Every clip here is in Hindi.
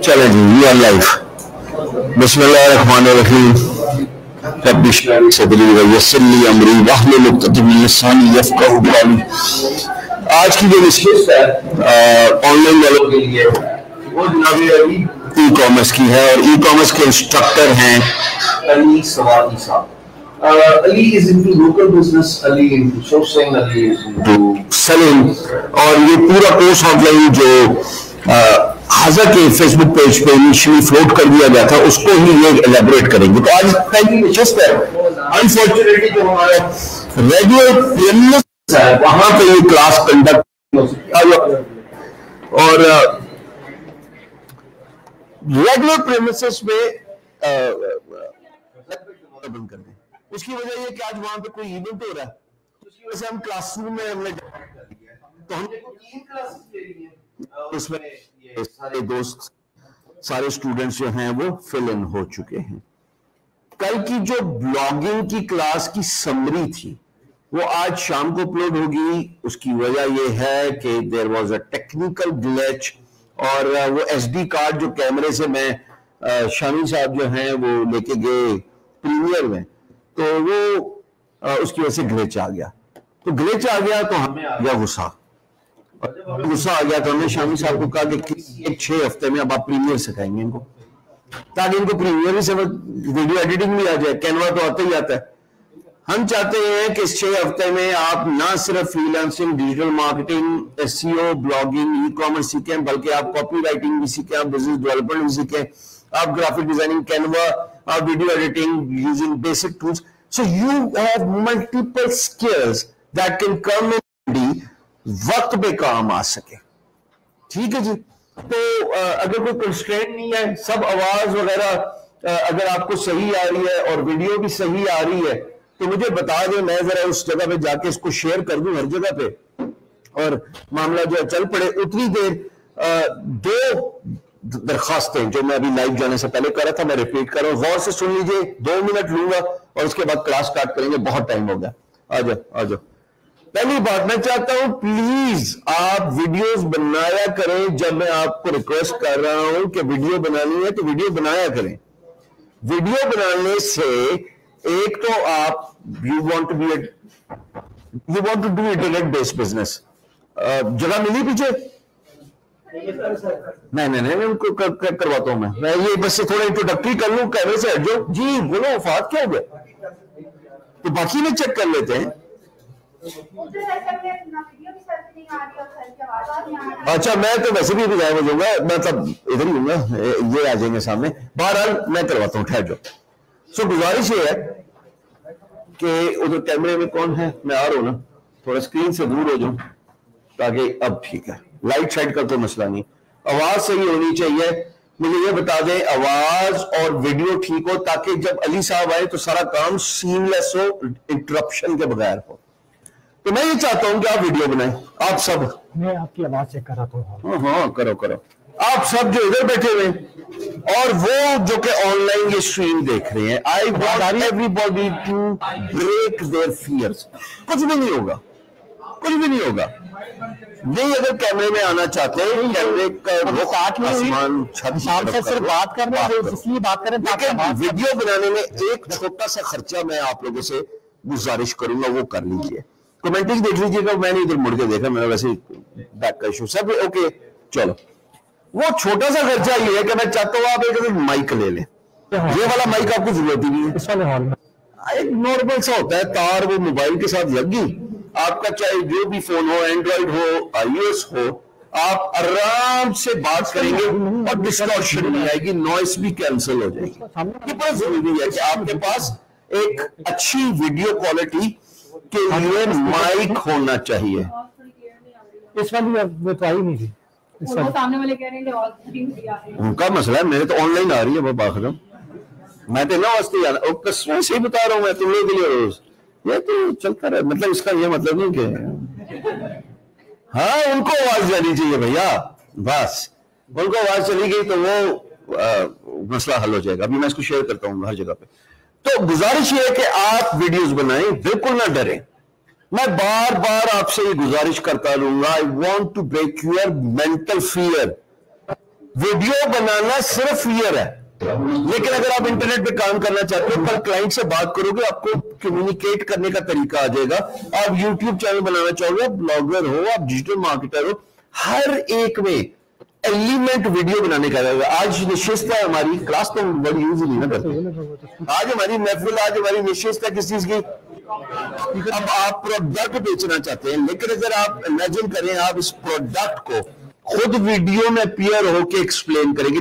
चले जी, वी आर लाइव। बिस्मिल्लाहिर्रहमानिर्रहीम। रब्बि इश्रह ली सदरी व यस्सिर ली अमरी वहलुल उक़दतम मिन लिसानी यफ़क़हू क़ौली। आज की जो नशिस्त है ऑनलाइन वालों के लिए वो जनाब ई कॉमर्स की है और ई कॉमर्स के इंस्ट्रक्टर हैं अली सवादी साहब। Ali is into local business, Ali into sourcing, Ali is into selling, और ये पूरा कोर्स ऑनलाइन जो हाजा के फेसबुक पेज पे इनिशियली फ्लोट कर दिया गया था उसको ही ये एलेबोरेट करेंगे। तो आज पहली नशिस्त है, अनफॉर्चुनेटली जो हमारा रेगुलर प्रीमियर्स है वहां पे ये क्लास कंडक्ट हो सकता है और रेगुलर प्रीमियर्स में बंद कर दें। उसकी वजह ये कि आज वहां पे कोई इवेंट हो रहा है, उसकी वजह से हम क्लासरूम में हमने तो हमने 3 क्लासेस ले ली हैं, उसमें ये सारे दोस्त सारे स्टूडेंट्स जो हैं वो फिल इन हो चुके हैं। कल की जो ब्लॉगिंग की क्लास की समरी थी वो आज शाम को अपलोड होगी। उसकी वजह ये है कि there was a technical glitch और वो एसडी कार्ड जो कैमरे से मैं शामी साहब जो हैं वो लेके गए प्रीमियर में, तो वो उसकी वजह से ग्लिच आ गया। तो ग्लिच आ गया तो हमें आ गया गुस्सा, और जब गुस्सा आ गया तो हमने शामी साहब को कहा कि 6 हफ्ते में अब आप प्रीमियर सिखाएंगे इनको, ताकि इनको प्रीमियर भी समझ, वीडियो एडिटिंग भी आ जाए। कैनवा तो आता ही आता है। हम चाहते हैं कि इस 6 हफ्ते में आप ना सिर्फ freelancing, digital marketing, SEO, blogging, e commerce सीखें, बल्कि आप कॉपी राइटिंग भी सीखें, आप बिजनेस डेवलपमेंट भी सीखें, आप ग्राफिक डिजाइनिंग, कैनवा, आप video editing using basic tools. So you have multiple skills that can come in handy, वक्त पे काम आ सके। ठीक है जी। तो अगर कोई कंस्ट्रेंट नहीं है, सब आवाज वगैरह अगर आपको सही आ रही है और वीडियो भी सही आ रही है तो मुझे बता दें, मैं जरा उस जगह पे जाके इसको शेयर कर दूं हर जगह पे, और मामला जो है चल पड़े। उतनी देर 2 दरखास्तें जो मैं अभी लाइव जाने से पहले कर रहा था मैं रिपीट कर रहा हूं, गौर से सुन लीजिए। 2 मिनट लूंगा और उसके बाद क्लास स्टार्ट करेंगे, बहुत टाइम हो गया। आ जाओ। पहली बात मैं चाहता हूं, प्लीज आप वीडियोस बनाया करें। जब मैं आपको रिक्वेस्ट कर रहा हूं कि वीडियो बनानी है तो वीडियो बनाया करें। वीडियो बनाने से एक तो आप you want to do internet based business. जगह मिली पीछे? नहीं, मैं उनको करवाता हूं। मैं ये बस से थोड़ा इंट्रोडक्टरी कर लूं, कैमरे से हट जाओ जी। बोलो वफात क्या हो गया? तो बाकी में चेक कर लेते हैं। अच्छा, मैं तो वैसे भी गायब हो जाऊंगा, मैं तब इधर ही हूंगा, ये आ जाएंगे सामने। बहरहाल मैं करवाता हूँ, ठहर जाओ। सो गुजारिश ये है कि उधर कैमरे में कौन है, मैं आ रहा हूं ना, थोड़ा स्क्रीन से दूर हो जाऊं ताकि अब ठीक है। लाइट साइड का कोई मसला नहीं, आवाज सही होनी चाहिए। मुझे ये बता दें आवाज और वीडियो ठीक हो ताकि जब अली साहब आए तो सारा काम सीमलेस हो, इंटरप्शन के बगैर हो। तो मैं ये चाहता हूं कि आप वीडियो बनाएं, आप सब। मैं आपकी आवाज चेक कर रहा हूं। हाँ, करो। आप सब जो इधर बैठे हुए और वो जो कि ऑनलाइन ये स्ट्रीम देख रहे हैं, I want everybody to break their fears. कुछ भी नहीं होगा। नहीं, अगर कैमरे में आना चाहते हैं, कैमरे का आसमान छत से सिर्फ बात कर रहे हैं, इसलिए बात करें। लेकिन वीडियो बनाने में एक छोटा सा खर्चा मैं आप लोगों से गुजारिश करूंगा, वो कर लीजिए। कमेंट्री देख लीजिएगा, मैंने इधर मुड़ के देखा, मेरा वैसे बैक का इशू सब ओके। चलो, वो छोटा सा खर्चा ये है कि मैं चाहता हूँ आप एक माइक ले लें। ये वाला माइक आपको जरूरत ही नहीं है, इस वाले हॉल में एक नॉर्मल सा होता है, तार वो मोबाइल के साथ लगी। आपका चाहे जो भी फोन हो, एंड्रॉइड हो, आईओएस हो, आप आराम से बात करेंगे और डिस्टॉर्शन नहीं आएगी, नॉइस भी कैंसिल हो जाएगी। ये बहुत जरूरी है कि आपके पास एक अच्छी वीडियो क्वालिटी के लिए माइक होना चाहिए। इस वाली तो आई नहीं थी, सामने वाले कह रहे हैं उनका मसला है, मेरे तो ऑनलाइन आ रही है। वो बात मैं तो ना वास्ते सही बता रहा हूँ मैं तुम लोगों के लिए रोज, ये तो चलता रहे। मतलब इसका ये मतलब नहीं कि हाँ उनको आवाज जानी चाहिए भैया, बस उनको आवाज चली गई तो वो मसला हल हो जाएगा। अभी मैं इसको शेयर करता हूँ हर जगह पे। तो गुजारिश ये है कि आप वीडियोस बनाएं, बिल्कुल ना डरें। मैं बार बार आपसे ये गुजारिश करता रहूंगा, I want to break your mental fear. Video बनाना सिर्फ फियर है, लेकिन अगर आप इंटरनेट पे काम करना चाहते हो, कल क्लाइंट से बात करोगे, आपको कम्युनिकेट करने का तरीका आ जाएगा। आप यूट्यूब चैनल बनाना चाहोगे, आप ब्लॉगर हो, आप डिजिटल मार्केटर हो, हर एक में एलिमेंट वीडियो बनाने का रहेगा। आज निश्चितता है हमारी, क्लास तो बड़ी यूज नहीं ना करते, आज हमारी महफिल, आज हमारी निश्चितता किस चीज की। अब आप प्रोडक्ट बेचना चाहते हैं, लेकिन अगर आप इमेजिन करें, आप इस प्रोडक्ट को खुद वीडियो में अपीयर होके एक्सप्लेन करेंगे।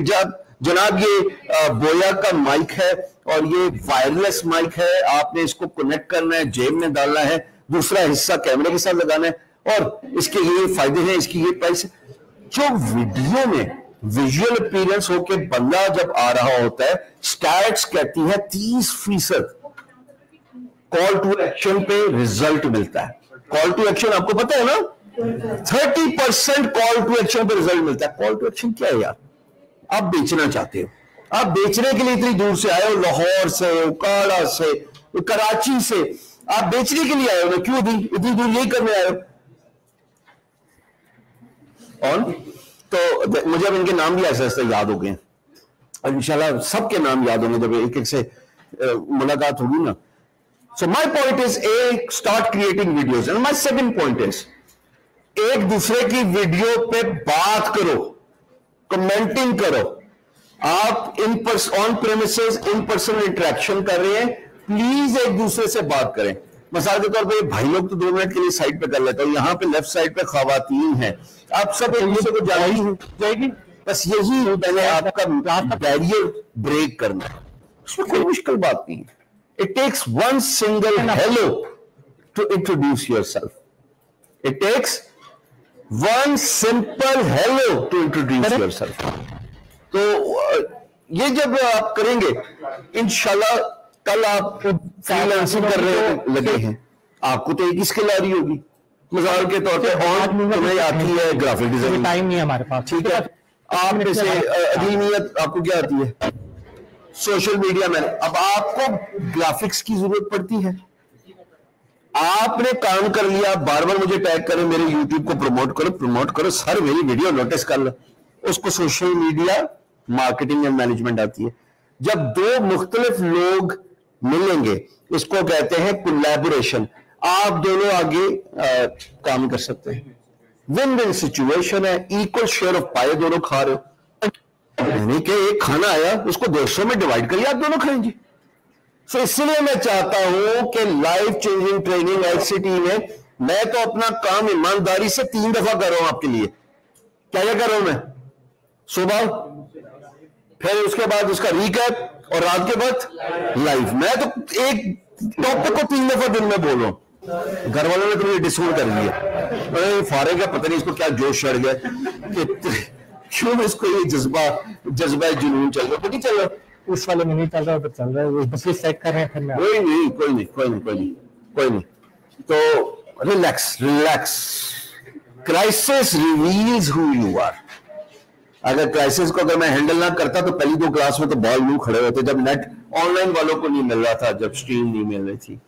जनाब ये बोया का माइक है और ये वायरलेस माइक है, आपने इसको कनेक्ट करना है, जेब में डालना है, दूसरा हिस्सा कैमरे के साथ लगाना है, और इसके ये फायदे हैं, इसकी ये प्राइस है। जो वीडियो में विजुअल अपीयरेंस होके बंदा जब आ रहा होता है, स्टैट्स कहती है 30% कॉल टू एक्शन पे रिजल्ट मिलता है। कॉल टू एक्शन आपको पता है ना, 30% कॉल टू एक्शन पे रिजल्ट मिलता है। कॉल टू एक्शन क्या है यार? आप बेचना चाहते हो, आप बेचने के लिए इतनी दूर से आए हो, लाहौर से, उकाड़ा से, कराची से, आप बेचने के लिए आए हो, क्यों दी इतनी दूर यही करने आए हो। और तो मुझे अब इनके नाम भी ऐसे ऐसे याद हो गए, और इंशाल्लाह सबके नाम याद होंगे जब एक एक से मुलाकात होगी ना। So my point is, a start creating videos, and my second point is, एक दूसरे की वीडियो पे बात करो, कमेंटिंग करो। आप on premises in personal interaction कर रहे हैं, प्लीज एक दूसरे से बात करें। मिसाल के तौर पे भाई लोग तो 2 मिनट के लिए साइड पे कर लेते हो, यहां पे लेफ्ट साइड पे खवातीन है, आप सब एक दूसरे को जाएगी, बस यही मैंने आपका बैरियर ब्रेक करना है, उसमें कोई मुश्किल बात नहीं है। It takes one single hello to introduce yourself, it takes one simple hello to introduce yourself. तो ये जब आप करेंगे, इंशाल्लाह कल आप फ्रीलांसिंग कर रहे लगे हैं, आपको तो एक ही स्किल आ रही होगी। मिसाल के तौर पे तुम्हें आती है ग्राफिक डिजाइनिंग, टाइम नहीं है हमारे पास, ठीक है। आप में से अगली नियत आपको क्या आती है? सोशल मीडिया में। अब आपको ग्राफिक्स की जरूरत पड़ती है, आपने काम कर लिया, बार बार मुझे टैग करें, मेरे यूट्यूब को प्रमोट करो, सर मेरी वीडियो नोटिस कर लो, उसको social media marketing and management आती है। जब 2 मुख्तलिफ लोग मिलेंगे, इसको कहते हैं कोलैबोरेशन, आप दोनों आगे काम कर सकते हैं, विन विन सिचुएशन है, इक्वल शेयर ऑफ पाई दोनों खा रहे हो, यानी कि एक खाना आया उसको 200 में डिवाइड करिए, आप दोनों खाएंगे। सो इसलिए मैं चाहता हूं कि लाइफ चेंजिंग ट्रेनिंग LCT में मैं तो अपना काम ईमानदारी से 3 दफा कर रहा हूं आपके लिए। क्या क्या कर रहा हूं मैं? सुबह, फिर उसके बाद उसका रिकैप, और रात के बाद लाइव। मैं तो एक टॉपिक को 3 दफा दिन में बोल रहा हूं। घर वालों ने तो मुझे डिसोन कर लिया, अरे फारे का पता नहीं इसको क्या जोश चढ़ गया कि क्यों इसको ये जज्बा जुनून चल रहा है। चल रहा उस वाले में नहीं चल रहा, चल रहा है वो, बस ये सेट कर रहे हैं। फिर मैं कोई नहीं। तो relax. Crisis reveals who you are. अगर क्राइसिस को अगर मैं हैंडल ना करता तो पहली 2 क्लास में तो बॉल यूं खड़े होते, जब नेट ऑनलाइन वालों को नहीं मिल रहा था, जब स्ट्रीम नहीं मिल रही थी।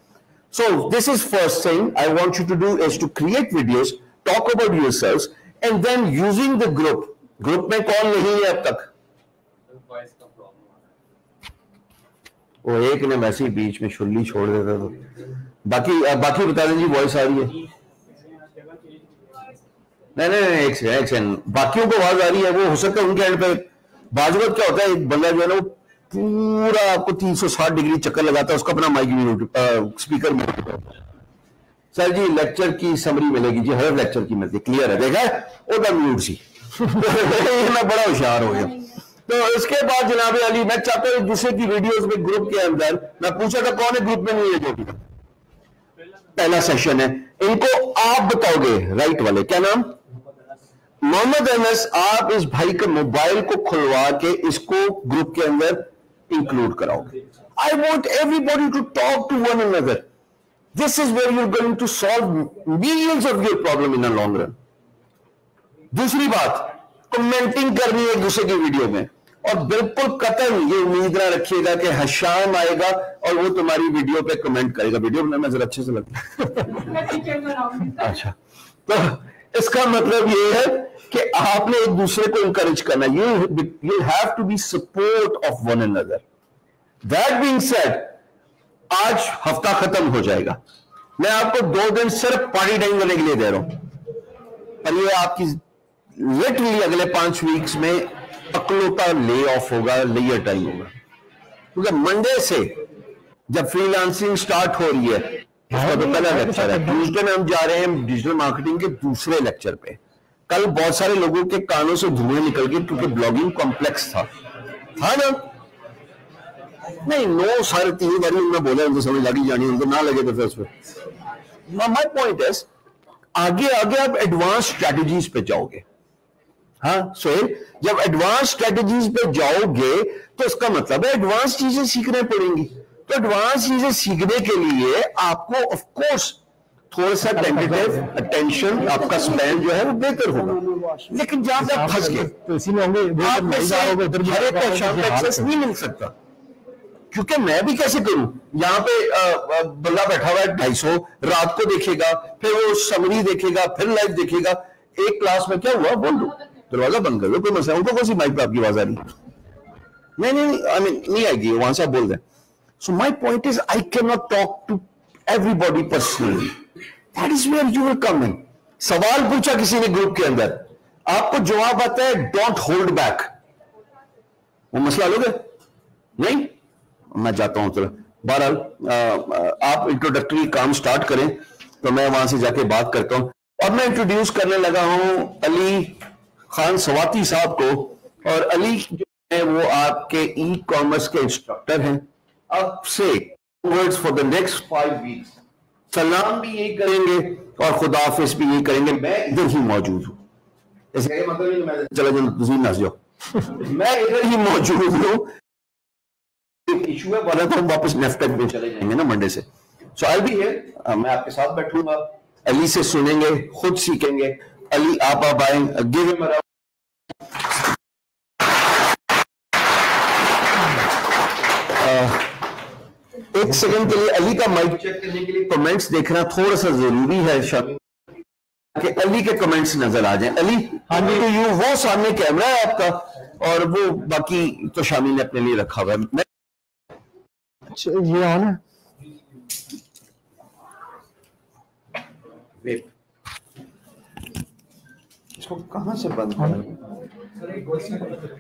So this is first thing I want you to do is to create videos, talk about yourselves, and then using the group में कौन नहीं है अब तक? वो एक ने वैसे ही बीच में शुल्ली छोड़ देता तो बाकी बता दें जी, वॉइस आ रही है? नहीं, एक सेकंड, बाकियों को आवाज आ रही है, वो हो सकता है उनके एंड पे। बाजवत क्या होता है, एक बंदा जो है ना वो पूरा आपको 360 डिग्री चक्कर लगाता है, उसका अपना माइक स्पीकर में। सर जी लेक्चर की समरी मिलेगी जी, हर लेक्चर की मिलती, क्लियर है, देखा है ओदा म्यूट सी। मैं बड़ा होशियार हो गया। तो इसके बाद जनाब अली, मैं चाहता हूं दूसरे की वीडियोस में ग्रुप के अंदर, मैं पूछा था कौन है ग्रुप में नहीं है, जो भी पहला सेशन है, इनको आप बताओगे, राइट वाले, क्या नाम? मोहम्मद अनस। आप इस भाई के मोबाइल को खुलवा के इसको ग्रुप के अंदर इंक्लूड कराओगे। I want everybody to talk to one another. This is where you are going to solve millions of your problem in a long run. दूसरी बात, कमेंटिंग करनी है एक दूसरे की वीडियो में, और बिल्कुल कतई ये उम्मीद ना रखिएगा कि हशाम आएगा और वो तुम्हारी वीडियो पे कमेंट करेगा। वीडियो बनाना जरा अच्छे से लगता है। अच्छा, तो इसका मतलब ये है कि आपने एक दूसरे को इंकरेज करना। You have to be support of one another. That being said, आज हफ्ता खत्म हो जाएगा, मैं आपको 2 दिन सिर्फ पार्टी टाइम करने के लिए दे रहा हूं, और ये आपकी लिटरली अगले 5 वीक्स में अकलौता ले ऑफ होगा, लेयर टाइम होगा। क्योंकि मंडे से जब फ्रीलांसिंग स्टार्ट हो रही है, इसका तो पहला लेक्चर है। ट्यूसडे में हम जा रहे हैं डिजिटल मार्केटिंग के दूसरे लेक्चर पे। कल बहुत सारे लोगों के कानों से धुएं निकल गए क्योंकि ब्लॉगिंग कॉम्प्लेक्स था ना? नहीं, 9-3.5 बार उन्होंने बोला, उनको समझ लगी जानी, उनको ना लगे तो फिर उसमें। माय पॉइंट इज, आगे आगे आप एडवांस स्ट्रेटजीज पे जाओगे। हाँ सोहेल, जब एडवांस स्ट्रेटजीज पे जाओगे तो इसका मतलब है एडवांस चीजें सीखने पड़ेंगी। तो एडवांस चीजें सीखने के लिए आपको ऑफ कोर्स थोड़ा सा टेंटेटिव अटेंशन, आपका स्पैन जो है वो बेहतर होगा। लेकिन जहां तक फंस गए तो इसी में होंगे, हर एक को शाम तक एक्सेस नहीं मिल सकता। क्योंकि मैं भी कैसे करूं, यहाँ पे बंदा बैठा हुआ है 250, रात को देखेगा, फिर वो समरी देखेगा, फिर लाइव देखेगा। एक क्लास में क्या हुआ बोल दो, दरवाजा बंद कर दो, कोई मसला। उनको कौन सी माइक पे आपकी आवाज आ रही? नहीं आएगी, वहां से आप बोल दें। So my point is, I can not talk to everybody personally. That is where you will come in. सवाल पूछा किसी ने ग्रुप के अंदर, आपको जवाब आता है, डोंट होल्ड बैक। वो मसला लोगे नहीं, मैं जाता हूं। चलो बहरहाल, आप इंट्रोडक्टरी काम स्टार्ट करें तो मैं वहां से जाके बात करता हूं। अब मैं इंट्रोड्यूस करने लगा हूं अली खान सवाती साहब को। और अली जो है वो आपके ई कॉमर्स के इंस्ट्रक्टर हैं। अब से words for the next 5 weeks सलाम भी यही करेंगे और खुदाफिज भी यही करेंगे। मैं इधर ही मौजूद हूं, इसका मतलब नहीं मैं चला जाऊं, नस जाओ। मैं इधर ही मौजूद हूं। इशू है वाला तो हम वापस नेफ्टेक में चले जाएंगे ना मंडे से। सो आई बी हियर, मैं आपके साथ बैठूंगा, अली से सुनेंगे, खुद सीखेंगे। अली आप आए, गिव हिम अ राउंड। एक सेकंड के लिए अली का माइक चेक करने के लिए कमेंट्स देखना थोड़ा सा जरूरी है शामिल, कि अली के कमेंट्स नजर आ जाएं। अली, हाँ जी, तो यू वो सामने कैमरा है आपका, और वो बाकी तो शामिल ने अपने लिए रखा हुआ है। ये ऑन है? इसको कहां से बंद करें?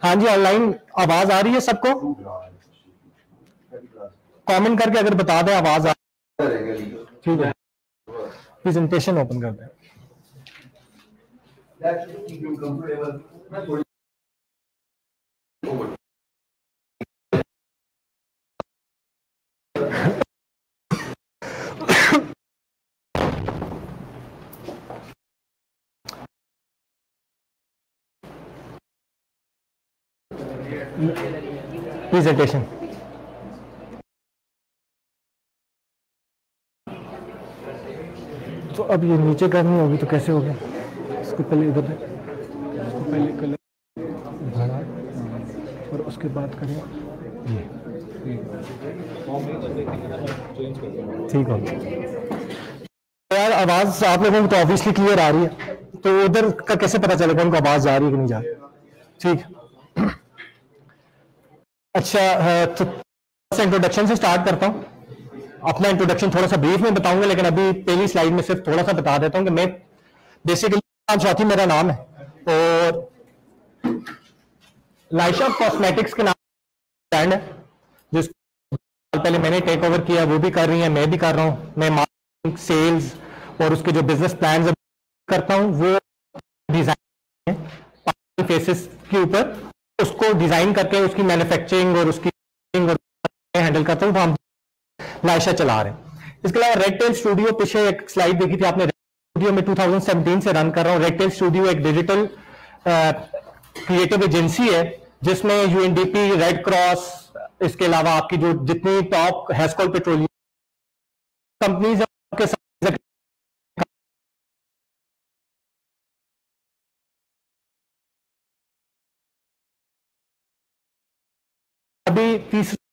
हाँ जी, ऑनलाइन आवाज आ रही है सबको? कमेंट करके अगर बता दें आवाज आ रही है। ठीक है, प्रेजेंटेशन ओपन कर दें। प्रेजेंटेशन तो अब ये नीचे करनी होगी तो कैसे होगी? इसको पहले इधर, इसको पहले कलर बढ़ा और उसके बाद करें ये, ठीक हो। यार आवाज आप लोगों को तो ऑब्वियसली क्लियर आ रही है, तो उधर का कैसे पता चलेगा उनको आवाज जा रही है कि नहीं जा रही? ठीक। अच्छा, तो इंट्रोडक्शन से स्टार्ट करता हूं। अपना इंट्रोडक्शन थोड़ा सा ब्रीफ में बताऊंगा, लेकिन अभी पहली स्लाइड में सिर्फ थोड़ा सा बता देता हूं कि मैं बेसिकली चौथी मेरा नाम है, और लाइशा कॉस्मेटिक्स के नाम ब्रांड है, जिस पहले मैंने टेक ओवर किया, वो भी कर रही है, मैं भी कर रहा हूं। मैं मार्केटिंग, सेल्स और उसके जो बिजनेस प्लान करता हूं, वो डिजाइन फेसेस के ऊपर उसको डिजाइन करके उसकी मैन्युफैक्चरिंग और उसकी हैंडल करता हूं। तो हम लाइशा चला रहे हैं। इसके अलावा रेड टेल स्टूडियो, पीछे एक स्लाइड देखी थी आपने, स्टूडियो में 2017 से रन कर रहा हूं। रेड टेल स्टूडियो एक डिजिटल क्रिएटिव एजेंसी है जिसमें यूएनडीपी, रेड क्रॉस, इसके अलावा आपकी जो जितनी टॉप हेस्कॉल पेट्रोलियम कंपनीज के साथ तीसरा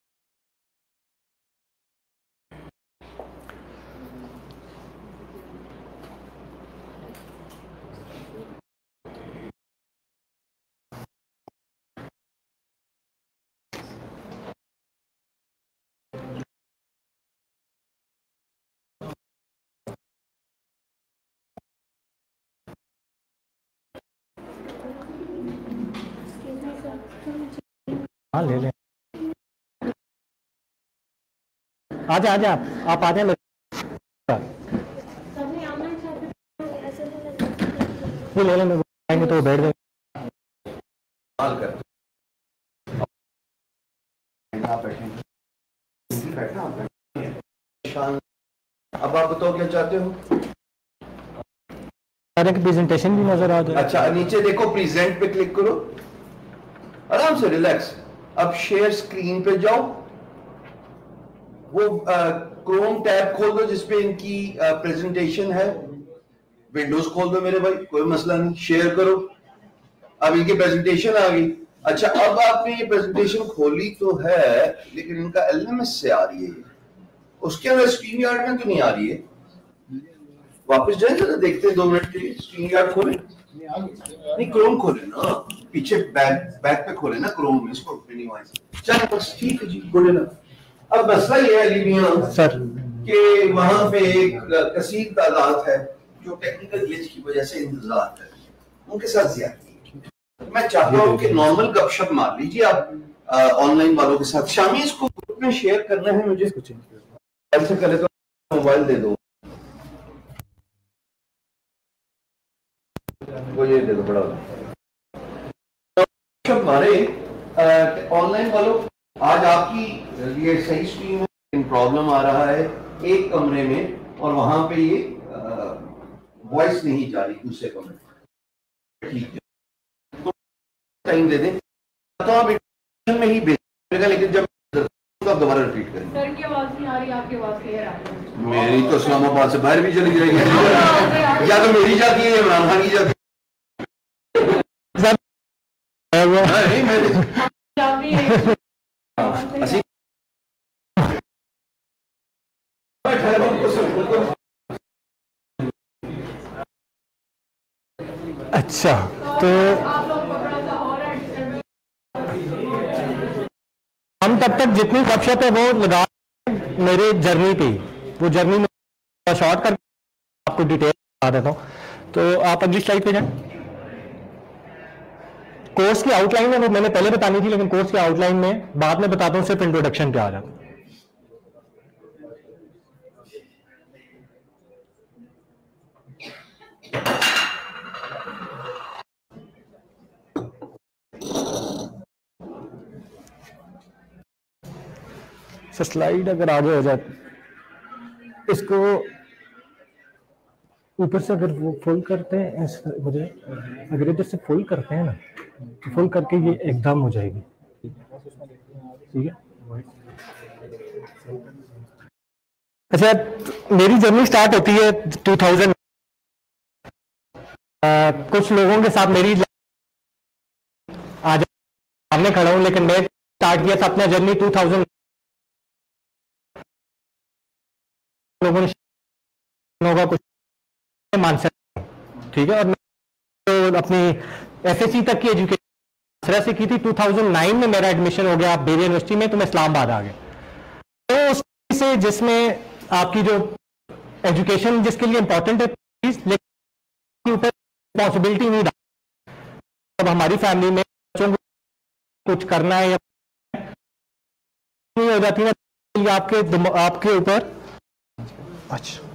हाँ ले लें। आजा आजा आप आ जाए मेरे ये ले लें, आएंगे तो बैठ जाएंगे। अब आप बताओ क्या चाहते हो? सारे की प्रेजेंटेशन भी नजर आ जाए। अच्छा नीचे देखो, प्रेजेंट पे क्लिक करो, आराम से रिलैक्स। अब शेयर स्क्रीन पे जाओ, वो क्रोम टैब खोल दो जिसपे इनकी प्रेजेंटेशन है। विंडोज खोल दो मेरे भाई, कोई मसला नहीं, शेयर करो। अब इनकी प्रेजेंटेशन आ गई। अच्छा अब आपने ये प्रेजेंटेशन खोली तो है, लेकिन इनका एलएमएस से आ रही है, उसके अंदर स्क्रीन यार्ड में तो नहीं आ रही है। वापस जाए जरा देखते हैं 2 मिनट के लिए। स्क्रीन यार्ड खोले, नहीं क्रोम खोले ना, पीछे बैक पे खोले ना क्रोम में, इसको मिनिमाइज। चलो बस ठीक है जी, गुड इनफ। अब मसला ये है अलीमिया सर कि वहां पे एक कसीर तादाद है जो टेक्निकल ग्लिच की वजह से इंतजार कर रही है, उनके साथ ज्यादती है। मैं चाहता हूँ कि नॉर्मल गपशप मार लीजिए आप ऑनलाइन वालों के साथ। शामी इसको ग्रुप में शेयर करना है मुझे, ऐसे करे तो मोबाइल दे दो, वो ये दे दो बड़ा हमारे ऑनलाइन वालों। आज आपकी ये सही स्क्रीन में प्रॉब्लम आ रहा है एक कमरे में, और वहां पे ये वॉइस नहीं जा रही दूसरे कमरे में। ठीक है तो टाइम दे दें तो आप में ही भेजेगा, लेकिन जब तो आप दोबारा रिपीट करेंगे। सर की आवाज नहीं आ रही, आपकी आवाज क्लियर आ रही है। मेरी तो इस्लामाबाद से बाहर भी चली जाएगी, या तो मेरी जाती है या इमरान खान की जाती है। नहीं मैं अच्छा तो आप लोग को थोड़ा सा और हम तब तक जितनी गपशप है वो लगा मेरे जर्नी पे ही, वो जर्नी में शॉर्ट कर आपको डिटेल बता देता हूँ। तो आप अगली स्लाइड पे जाएं। कोर्स की आउटलाइन है वो मैंने पहले बतानी थी, लेकिन कोर्स की आउटलाइन में बाद में बताता हूँ, सिर्फ इंट्रोडक्शन पे आ जाता हूँ। स्लाइड अगर आगे हो जाए, इसको ऊपर से अगर वो फुल करते हैं, मुझे अगर इधर से फुल करते हैं ना, तो फुल करके ये एकदम हो जाएगी। ठीक है। अच्छा मेरी जर्नी स्टार्ट होती है 2000। कुछ लोगों के साथ मेरी आज सामने खड़ा हूं, लेकिन मैं स्टार्ट किया था अपना जर्नी 2000 लोगों ने होगा कुछ मान सकते। ठीक है। और मैं तो अपनी एफएससी तक की एजुकेशन तरह से की थी। 2009 में मेरा एडमिशन हो गया बेरिया यूनिवर्सिटी में, तो मैं इस्लामाबाद आ गया। तो उससे जिसमें आपकी जो एजुकेशन जिसके लिए इंपॉर्टेंट है, लेकिन ऊपर रिस्पॉन्सिबिलिटी नहीं डाल। अब हमारी फैमिली में बच्चों को कुछ करना है या नहीं हो जाती ना, आपके ऊपर। अच्छा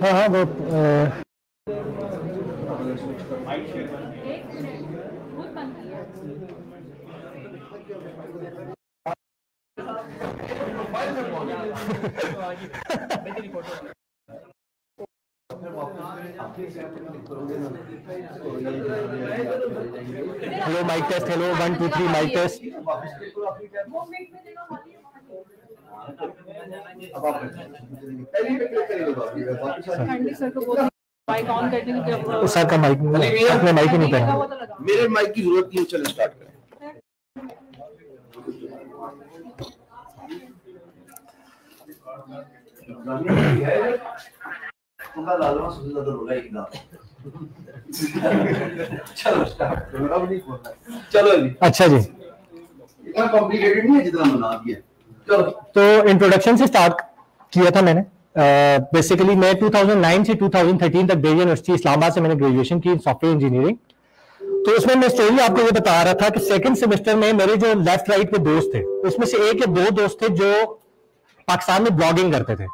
हाँ हाँ वो hello mic test, hello 1 2 3 mic test. Mic on कर देंगे जब सर का माइक अपने माइक ही नहीं पहना। मेरे माइक की जरूरत नहीं है, चलो स्टार्ट करें। चलो स्टार्ट करो, अब नहीं बोलना। चलो जी, अच्छा जी, इतना कॉम्प्लिकेटेड नहीं है जितना बना दिया। चलो तो इंट्रोडक्शन से स्टार्ट किया था मैंने। बेसिकली मैं 2009 से 2013 तक दिल्ली यूनिवर्सिटी इस्लामाबाद से मैंने ग्रेजुएशन की सॉफ्टवेयर इंजीनियरिंग। तो उसमें मैं स्टोरी आपको ये बता रहा था कि सेकंड सेमेस्टर में मेरे जो लेफ्ट राइट के दोस्त थे, उसमें से एक या दो दोस्त थे जो पाकिस्तान में ब्लॉगिंग करते थे।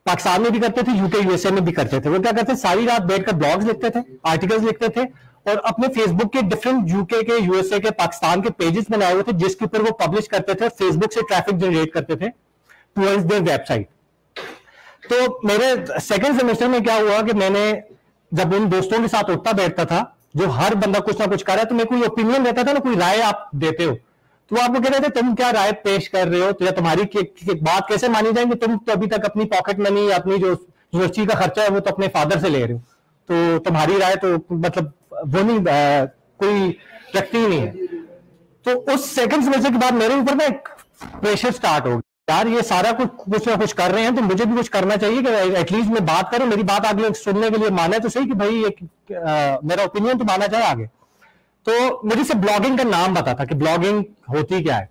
पाकिस्तान में भी करते थे, यूके यूएसए में भी करते थे। वो क्या करते थे, सारी रात बैठकर ब्लॉग्स लिखते थे, आर्टिकल्स लिखते थे और अपने फेसबुक के डिफरेंट यूके के, यूएसए के, पाकिस्तान के पेजेस बनाए हुए थे जिसके ऊपर वो पब्लिश करते थे, फेसबुक से ट्रैफिक जनरेट करते थे टुवर्ड्स देयर वेबसाइट। तो मेरे सेकंड सेमेस्टर में क्या हुआ कि मैंने जब उन दोस्तों के साथ उठता बैठता था, जो हर बंदा कुछ ना कुछ कर रहा है, तो मेरे को ये ओपिनियन रहता था ना, कोई राय आप देते हो तो वो आपको कह रहे थे तुम क्या राय पेश कर रहे हो, तो या तुम्हारी बात कैसे मानी जाएगी, तुम तो अभी तक अपनी पॉकेट मनी, अपनी जो यूनिवर्सिटी का खर्चा है वो तो अपने फादर से ले रहे हो, तो तुम्हारी राय तो मतलब वो नहीं कोई रखती ही नहीं है। तो उस सेकंड सेमेस्टर के बाद मेरे ऊपर ना एक प्रेशर स्टार्ट हो गया, यार ये सारा कुछ ना कुछ कर रहे हैं तो मुझे भी कुछ करना चाहिए कि एटलीस्ट मैं बात करूं, मेरी बात आगे सुनने के लिए माने तो सही कि भाई मेरा ओपिनियन तो माना जाए आगे। तो मुझे से ब्लॉगिंग का नाम पता था कि ब्लॉगिंग होती क्या है।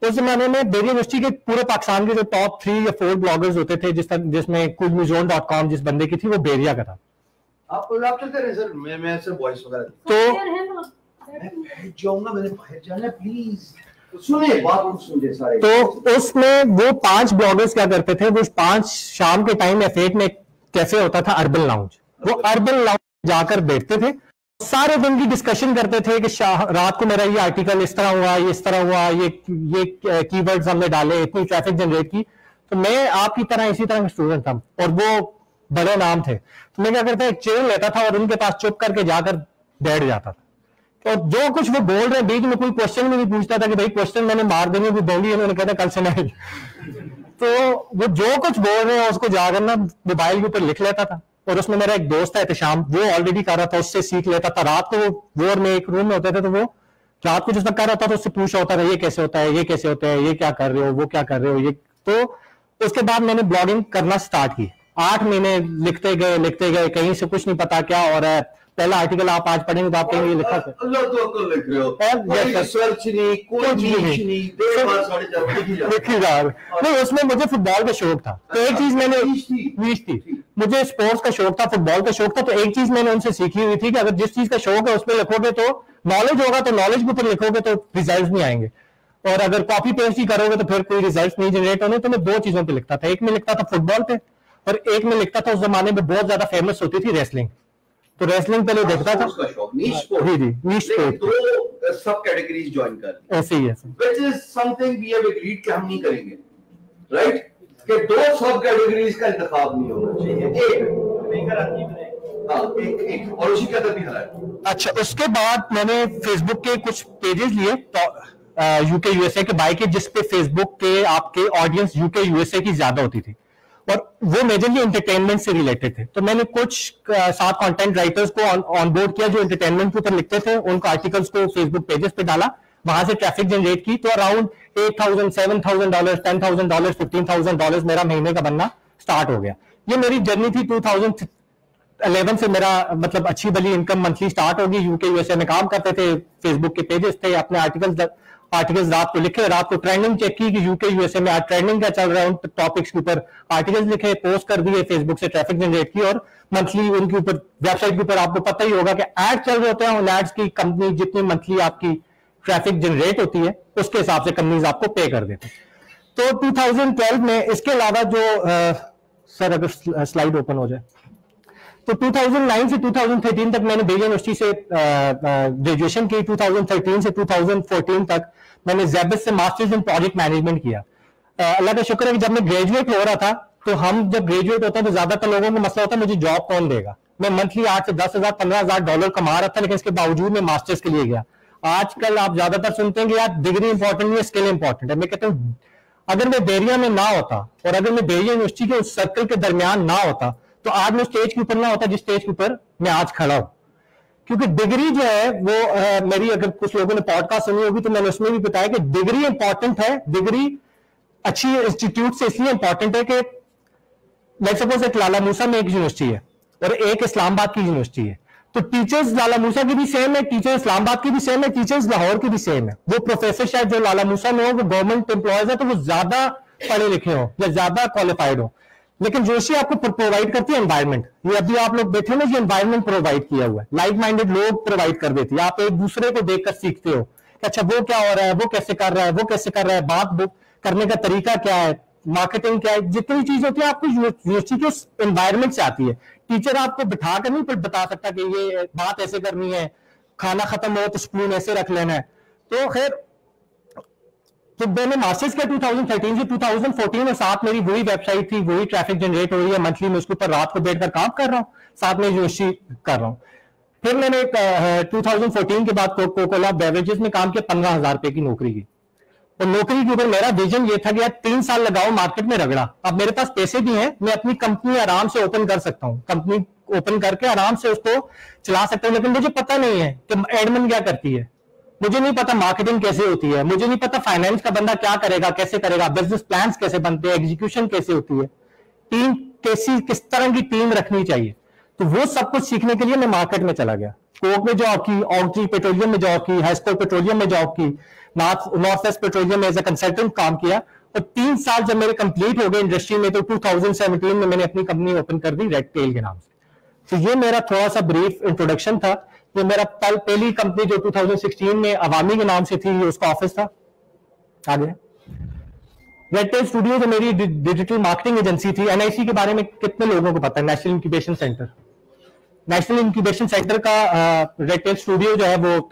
उस जमाने में दिल्ली यूनिवर्सिटी के पूरे पाकिस्तान के जो टॉप 3 या 4 ब्लॉगर्स होते थे, जिसमें कुलमुजोन.com जिस बंदे की थी वो बेरिया का था। आप चलते रहे सर, मैं सिर्फ वॉइस वगैरह तो जाऊंगा, मैंने बाहर जाना प्लीज सुने बात सुन सारे। तो उसमें वो 5 ब्लॉगर्स क्या करते थे, वो 5 शाम के टाइम F8 में कैफे होता था अर्बन लाउंज, वो अर्बन लाउंज जाकर बैठते थे, सारे दिन की डिस्कशन करते थे कि रात को मेरा ये आर्टिकल इस तरह हुआ, ये इस तरह हुआ, ये कीवर्ड्स हमने डाले, इतनी ट्रैफिक जनरेट की। तो मैं आपकी तरह इसी तरह का स्टूडेंट था और वो बड़े नाम थे, तो मैं क्या करता एक चेयर लेता था और उनके पास चुप करके जाकर बैठ जाता था। तो जो कुछ वो बोल रहे हैं बीच में कोई क्वेश्चन भी नहीं पूछता था कि भाई क्वेश्चन मैंने मार देने की बोली, उन्होंने कहता कल से नहीं। तो वो जो कुछ बोल रहे हैं उसको जाकर ना मोबाइल के ऊपर लिख लेता था। और उसमें मेरा एक दोस्त है एहतशाम, वो ऑलरेडी कर रहा था, उससे सीख लेता था। रात को वो और मैं एक रूम में होते थे, तो वो रात को जिस तक कर रहा था तो उससे पूछा होता था ये कैसे होता है, ये कैसे होता है, ये क्या कर रहे हो, वो क्या कर रहे हो ये। तो उसके बाद मैंने ब्लॉगिंग करना स्टार्ट की। 8 महीने लिखते गए, कहीं से कुछ नहीं पता क्या हो रहा है। पहला आर्टिकल आप आज पढ़ेंगे तो आप कहेंगे लिखा था, अल्लाह तो अकल लिख रहे हो, कोई रिसर्च नहीं, कोई नीच नहीं, देर बाद 4:30 लिखी जा रही। नहीं, उसमें मुझे फुटबॉल का शौक था, तो एक चीज मैंने नीच थी, मुझे स्पोर्ट्स का शौक था, फुटबॉल का शौक था। तो एक चीज मैंने उनसे सीखी हुई थी कि अगर जिस चीज का शौक है उस पर लिखोगे तो नॉलेज होगा, तो नॉलेज के ऊपर लिखोगे तो रिजल्ट नहीं आएंगे, और अगर कॉपी पेस्ट ही करोगे तो फिर कोई रिजल्ट नहीं जनरेट होने। तो मैं 2 चीजों पे लिखता था, एक में लिखता था फुटबॉल पे और एक में लिखता था, उस जमाने में बहुत ज्यादा फेमस होती थी रेसलिंग, तो रेसलिंग पहले देखता था। जी नीश स्पोर्ट, 2 सब कैटेगरीज ज्वाइन कर ऐसे ही है, which is something we have agreed कि हम नहीं करेंगे, राइट? कि 2 सब कैटेगरीज का इंतखाब नहीं होना चाहिए, एक और उसी के अंदर भी हरा। अच्छा, उसके बाद मैंने फेसबुक के कुछ पेजेस लिए यूके यूएसए के बाय के, जिसपे फेसबुक के आपके ऑडियंस यूके यूएसए की ज्यादा होती थी और वो मेजरली एंटरटेनमेंट से रिलेटेड थे। तो मैंने कुछ 7 कंटेंट राइटर्स को ऑन बोर्ड किया जो एंटरटेनमेंट के ऊपर लिखते थे, उनको आर्टिकल्स को फेसबुक पेजेस पे डाला, वहां से ट्रैफिक जनरेट की। तो अराउंड $8,000, $7,000, $10,000, $15,000 मेरा महीने का बनना स्टार्ट हो गया। ये मेरी जर्नी थी। 2011 से मेरा मतलब अच्छी भली इनकम मंथली स्टार्ट होगी। यूके यूएसए में काम करते थे, फेसबुक के पेजेस थे, अपने आर्टिकल्स आर्टिकल्स रात को लिखे, रात को ट्रेंडिंग चेक की कि यूके यूएसए में आज ट्रेंडिंग क्या चल रहा है, उन टॉपिक्स के ऊपर आर्टिकल्स लिखे, पोस्ट कर दिए, फेसबुक से ट्रैफिक जनरेट की, और मंथली उनके ऊपर वेबसाइट के ऊपर आपको पता ही होगा कि एड चल रहे होते हैं, उन एड्स की कंपनी जितनी मंथली आपकी ट्रैफिक जनरेट होती है उसके हिसाब से कंपनीज आपको पे कर देते हैं। तो 2012 में इसके अलावा जो सर अगर स्लाइड ओपन हो जाए, तो 2009 से 2013 तक मैंने बेल यूनिवर्सिटी से ग्रेजुएशन की। 2013 से 2014 तक मैंने ज़ेबिस से मास्टर्स इन प्रोजेक्ट मैनेजमेंट किया। अल्लाह का शुक्र है कि जब मैं ग्रेजुएट हो रहा था, तो हम जब ग्रेजुएट होते हैं तो ज्यादातर लोगों को मसला होता है मुझे जॉब कौन देगा। मैं मंथली 8 से 10,000 15,000 डॉलर कमा रहा था, लेकिन इसके बावजूद मैं मास्टर्स के लिए गया। आजकल आप ज्यादातर सुनते हैं कि यार डिग्री इंपॉर्टेंट नहीं है, स्किल इंपॉर्टेंट है। मैं कहता हूँ अगर मैं बेरिया में ना होता और अगर मैं बेरिया यूनिवर्सिटी के उस सर्कल के दरमियान ना होता, तो आज मैं स्टेज के ऊपर ना होता जिस स्टेज के ऊपर मैं आज खड़ा हूं। क्योंकि डिग्री जो है वो मेरी, अगर कुछ लोगों ने पॉडकास्ट सुनी होगी तो मैंने उसमें भी बताया कि डिग्री इंपॉर्टेंट है। डिग्री अच्छी इंस्टीट्यूट से इसलिए इंपॉर्टेंट है कि लाइक सपोज एक लाला मूसा में एक यूनिवर्सिटी है और एक इस्लामाबाद की यूनिवर्सिटी है, तो टीचर्स लाला मूसा की भी सेम है, टीचर्स इस्लामाबाद की भी सेम है, टीचर्स लाहौर की भी सेम है। वो प्रोफेसर शायद जो लाला मूसा में हो वो गवर्नमेंट एम्प्लॉयज है, तो वो ज्यादा पढ़े लिखे हो या ज्यादा क्वालिफाइड हो, लेकिन जोशी आपको प्रोवाइड करती है एनवायरनमेंट। ये अभी आप लोग बैठे ना, ये एनवायरनमेंट प्रोवाइड किया हुआ है, लाइक माइंडेड लोग प्रोवाइड कर देती है। आप एक दूसरे को देखकर सीखते हो कि अच्छा वो क्या हो रहा है, वो कैसे कर रहा है, वो कैसे कर रहा है, बात करने का तरीका क्या है, मार्केटिंग क्या है, जितनी चीज होती है आपको यूनिवर्सिटी के एनवायरनमेंट से आती है। टीचर आपको बिठा कर नहीं बता सकता कि ये बात ऐसे करनी है, खाना खत्म हो तो स्पून ऐसे रख लेना है। तो खैर, तो मैंने मास्टर्स किया 2013 से 2014 और साथ मेरी वही वेबसाइट थी, वही ट्रैफिक जनरेट हो रही है, मंथली मैं उसके ऊपर रात को बैठकर काम कर रहा हूँ, साथ में यूनिवर्सिटी कर रहा हूँ। फिर मैंने 2014 के बाद कोका कोला बेवरेजेस में काम किया, 15,000 रुपए की नौकरी की। और नौकरी के ऊपर मेरा विजन ये था कि यार 3 साल लगाओ मार्केट में रगड़ा, अब मेरे पास पैसे भी हैं, मैं अपनी कंपनी आराम से ओपन कर सकता हूँ, कंपनी ओपन करके आराम से उसको चला सकता हूँ। लेकिन मुझे पता नहीं है कि एडमिन क्या करती है, मुझे नहीं पता मार्केटिंग कैसे होती है, मुझे नहीं पता फाइनेंस का बंदा क्या करेगा, कैसे करेगा, बिजनेस प्लान्स कैसे बनते हैं, एग्जीक्यूशन कैसे होती है, टीम कैसी, किस तरह की टीम रखनी चाहिए। तो वो सब कुछ सीखने के लिए मैं मार्केट में चला गया। कोक में जॉब की, ऑक्सी पेट्रोलियम में जॉब की, हाईस्कोर पेट्रोलियम में जॉब की, नॉर्थ वेस्ट पेट्रोलियम में एज ए कंसल्टेंट काम किया। और 3 साल जब मेरे कंप्लीट हो गए इंडस्ट्री में, तो 2017 में मैंने अपनी कंपनी ओपन कर दी रेड टेल के नाम से। तो ये मेरा थोड़ा सा ब्रीफ इंट्रोडक्शन था। ये मेरा पहली कंपनी जो 2016 में अवामी के नाम से थी, उसका ऑफिस था। आगे रेड टेल स्टूडियो जो मेरी डिजिटल मार्केटिंग एजेंसी थी। एनआईसी के बारे में कितने लोगों को पता है? National incubation centre. National incubation centre का रेड टेल स्टूडियो जो है वो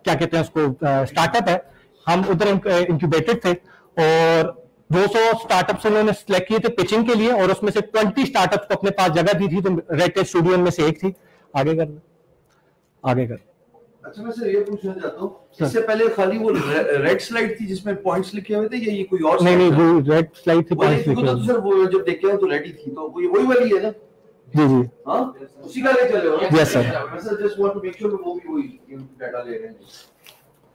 क्या कहते हैं उसको, स्टार्टअप है। हम उधर इंक्यूबेटेड थे और 200 स्टार्टअप्स उन्होंने सिलेक्ट किए थे पिचिंग के लिए, और उसमें से 20 स्टार्टअप्स को अपने पास जगह दी थी, तो रेड टेल स्टूडियो में से एक थी। आगे कर। अच्छा, मैं सर ये पूछना चाहता हूँ, इससे पहले खाली वो रेड स्लाइड थी जिसमें पॉइंट्स लिखे हुए थे, या ये कोई और? नहीं, वो रेड स्लाइड थी, पॉइंट्स लिखे हुए। तो सर वो जब देखे हैं तो रेडी थी, तो वही वाली है ना? जी। हाँ, उसी का ले चले हो? Yes sir. मैं sir just want to make sure वो भी वही डाटा ले रहे हैं।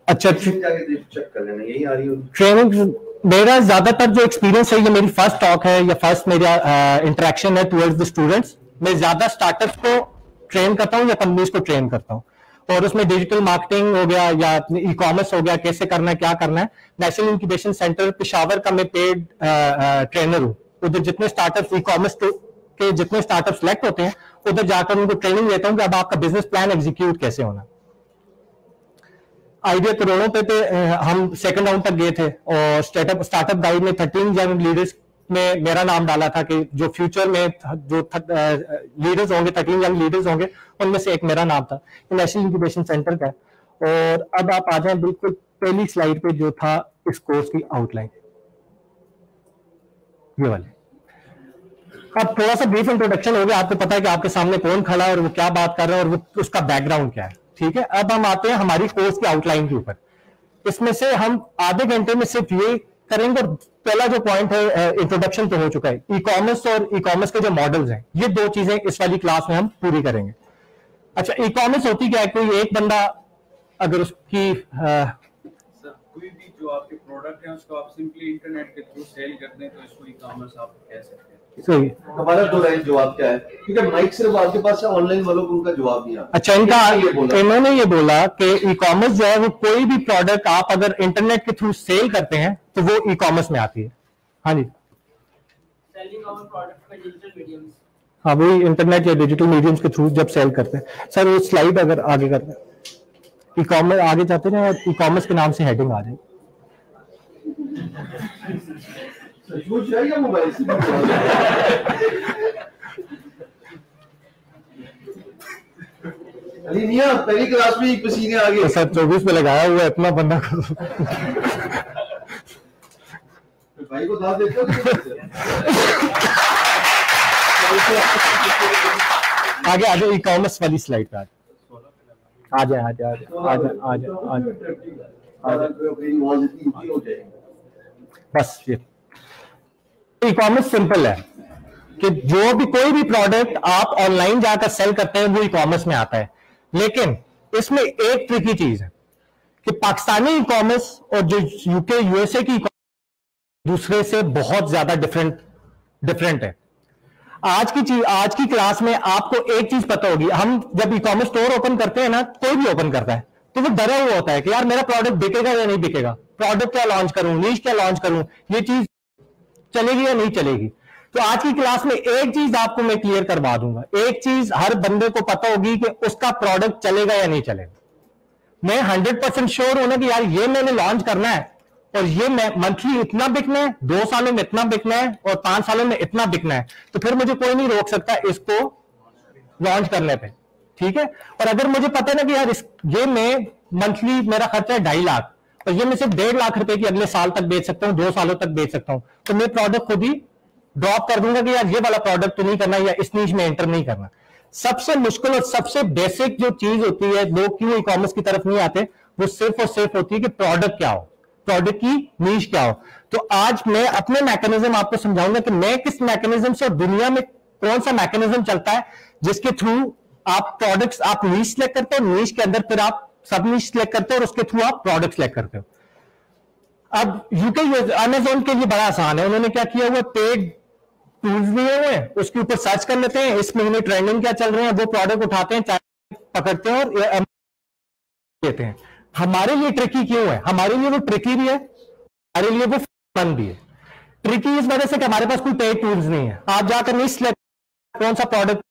अच्छा, जाके चेक कर लेना, यही आ रही होगी ट्रेनिंग। मेरा ज्यादातर जो एक्सपीरियंस है, ये मेरी फर्स्ट टॉक है या फर्स्ट मेरा इंटरेक्शन है टुवर्ड्स द स्टूडेंट्स। मैं ज्यादा स्टार्टअप्स को ट्रेन करता हूँ या कंपनीज को ट्रेन करता हूँ, और उसमें डिजिटल मार्केटिंग हो गया या ई कॉमर्स हो गया, कैसे करना है, क्या करना है। नेशनल इंक्यूबेशन सेंटर पेशावर का मैं पेड ट्रेनर हूँ। उधर जितने स्टार्टअप्स ई कॉमर्स के जितने स्टार्टअप सेलेक्ट होते हैं, उधर जाकर उनको ट्रेनिंग देता हूँ कि अब आपका बिजनेस प्लान एग्जीक्यूट कैसे होना। आइडिया करोड़ों पे हम सेकंड राउंड तक गए थे, और स्टार्टअप गाइड में 13 यंग लीडर्स में मेरा नाम डाला था कि जो फ्यूचर में जो लीडर्स होंगे, 13 यंग लीडर्स होंगे, उनमें से एक मेरा नाम था। नेशनल इंक्यूबेशन सेंटर का। और अब आप आ जाएं बिल्कुल पहली स्लाइड पे, जो था इस कोर्स की आउटलाइन, ये वाले। अब थोड़ा सा ब्रीफ इंट्रोडक्शन हो गया, आपको पता है कि आपके सामने कौन खड़ा है और वो क्या बात कर रहा है और वो उसका बैकग्राउंड क्या है। ठीक है, अब हम आते हैं हमारी कोर्स की आउटलाइन के ऊपर। इसमें से हम आधे घंटे में सिर्फ ये करेंगे। पहला जो पॉइंट है, इंट्रोडक्शन तो हो चुका है, ई कॉमर्स और ई कॉमर्स के जो मॉडल्स हैं, ये 2 चीजें इस वाली क्लास में हम पूरी करेंगे। अच्छा, ई कॉमर्स होती क्या है? कोई एक बंदा अगर उसकी कोई भी जो आपके प्रोडक्ट है उसको आप सिंपली इंटरनेट के थ्रू सेल करते हैं, तो इसको ई कॉमर्स आप कह सकते हैं। सही। हमारा दो लाइन जवाब क्या है, क्योंकि माइक सिर्फ आपके पास है, ऑनलाइन वालों को उनका जवाब नहीं आता। अच्छा, इन्होंने ये बोला कि ई कॉमर्स जो है वो कोई भी प्रोडक्ट आप अगर इंटरनेट के थ्रू सेल करते हैं तो वो ई कॉमर्स में आती है। हाँ जी, हाँ वही इंटरनेट या डिजिटल मीडियम्स के थ्रू जब सेल करते हैं। सर वो स्लाइड अगर आगे करते हैं, ई कॉमर्स आगे जाते हैं, ई कॉमर्स के नाम से हेडिंग आ जाए। मोबाइल से अलीनिया पहली क्लास में एक पसीने आ गए। तो सर 24 पे लगाया हुआ है इतना बंदा को। भाई को दाद देते हो। आगे आ जाए, ई कॉमर्स वाली स्लाइड पे आ जाए, आ जाए, आ जाए, आ जाए, आ जाए। बस ये ई कॉमर्स सिंपल है कि जो भी कोई भी प्रोडक्ट आप ऑनलाइन जाकर सेल करते हैं वो ई कॉमर्स में आता है। लेकिन इसमें एक ट्रिकी चीज है कि पाकिस्तानी ई कॉमर्स और जो यूके यूएसए की दूसरे से बहुत ज्यादा डिफरेंट है। आज की क्लास में आपको एक चीज पता होगी, हम जब ई कॉमर्स स्टोर ओपन करते हैं ना, कोई भी ओपन करता है तो वो डरा हुआ होता है कि यार मेरा प्रोडक्ट बिकेगा या नहीं बिकेगा, प्रोडक्ट क्या लॉन्च करूं, नीश क्या लॉन्च करूं, ये चीज चलेगी या नहीं चलेगी। तो आज की क्लास में एक चीज आपको मैं क्लियर करवा दूंगा, एक चीज हर बंदे को पता होगी कि उसका प्रोडक्ट चलेगा या नहीं चलेगा। मैं 100% श्योर हूं ना कि यार ये मैंने लॉन्च करना है और ये मंथली इतना बिकना है, 2 सालों में इतना बिकना है और 5 सालों में इतना बिकना है, तो फिर मुझे कोई नहीं रोक सकता इसको लॉन्च करने पे। ठीक है, और अगर मुझे पता है ना कि यार ये मैं मंथली मेरा खर्चा है 2.5 लाख और ये मैं सिर्फ 1.5 लाख रुपए की अगले साल तक बेच सकता हूं, 2 सालों तक बेच सकता हूं, तो मैं प्रोडक्ट खुद ही ड्रॉप कर दूंगा कि यार ये वाला प्रोडक्ट तो नहीं करना या इस नीश में एंटर नहीं करना। सबसे मुश्किल और सबसे बेसिक जो चीज होती है, लोग क्यों ई कॉमर्स की तरफ नहीं आते, वो सिर्फ और सिर्फ होती है कि प्रोडक्ट क्या हो, प्रोडक्ट की नीश क्या हो। तो आज मैं अपने मैकेनिज्म आपको समझाऊंगा कि मैं किस मैकेनिज्म से, दुनिया में कौन सा मैकेनिज्म चलता है जिसके थ्रू आप प्रोडक्ट्स, आप नीश सिलेक्ट करते हो, नीश के अंदर फिर आप सब नीश सिलेक्ट करते हो और उसके थ्रू आप प्रोडक्ट सिलेक्ट करते हो। अब यूके अमेजोन के लिए बड़ा आसान है, उन्होंने क्या किया हुआ, पेड टूल्स दिए हुए हैं, उसके ऊपर सर्च कर लेते हैं इस महीने ट्रेंडिंग क्या चल रहे हैं, वो प्रोडक्ट उठाते हैं, चाहे पकड़ते हैं और देते हैं। हमारे लिए ट्रिकी क्यों है, हमारे लिए वो ट्रिकी भी है, हमारे लिए वो फन भी है। ट्रिकी इस वजह से कि हमारे पास कोई पेड टूल्स नहीं है, आप जाकर नहीं सिलेक्ट कौन सा प्रोडक्ट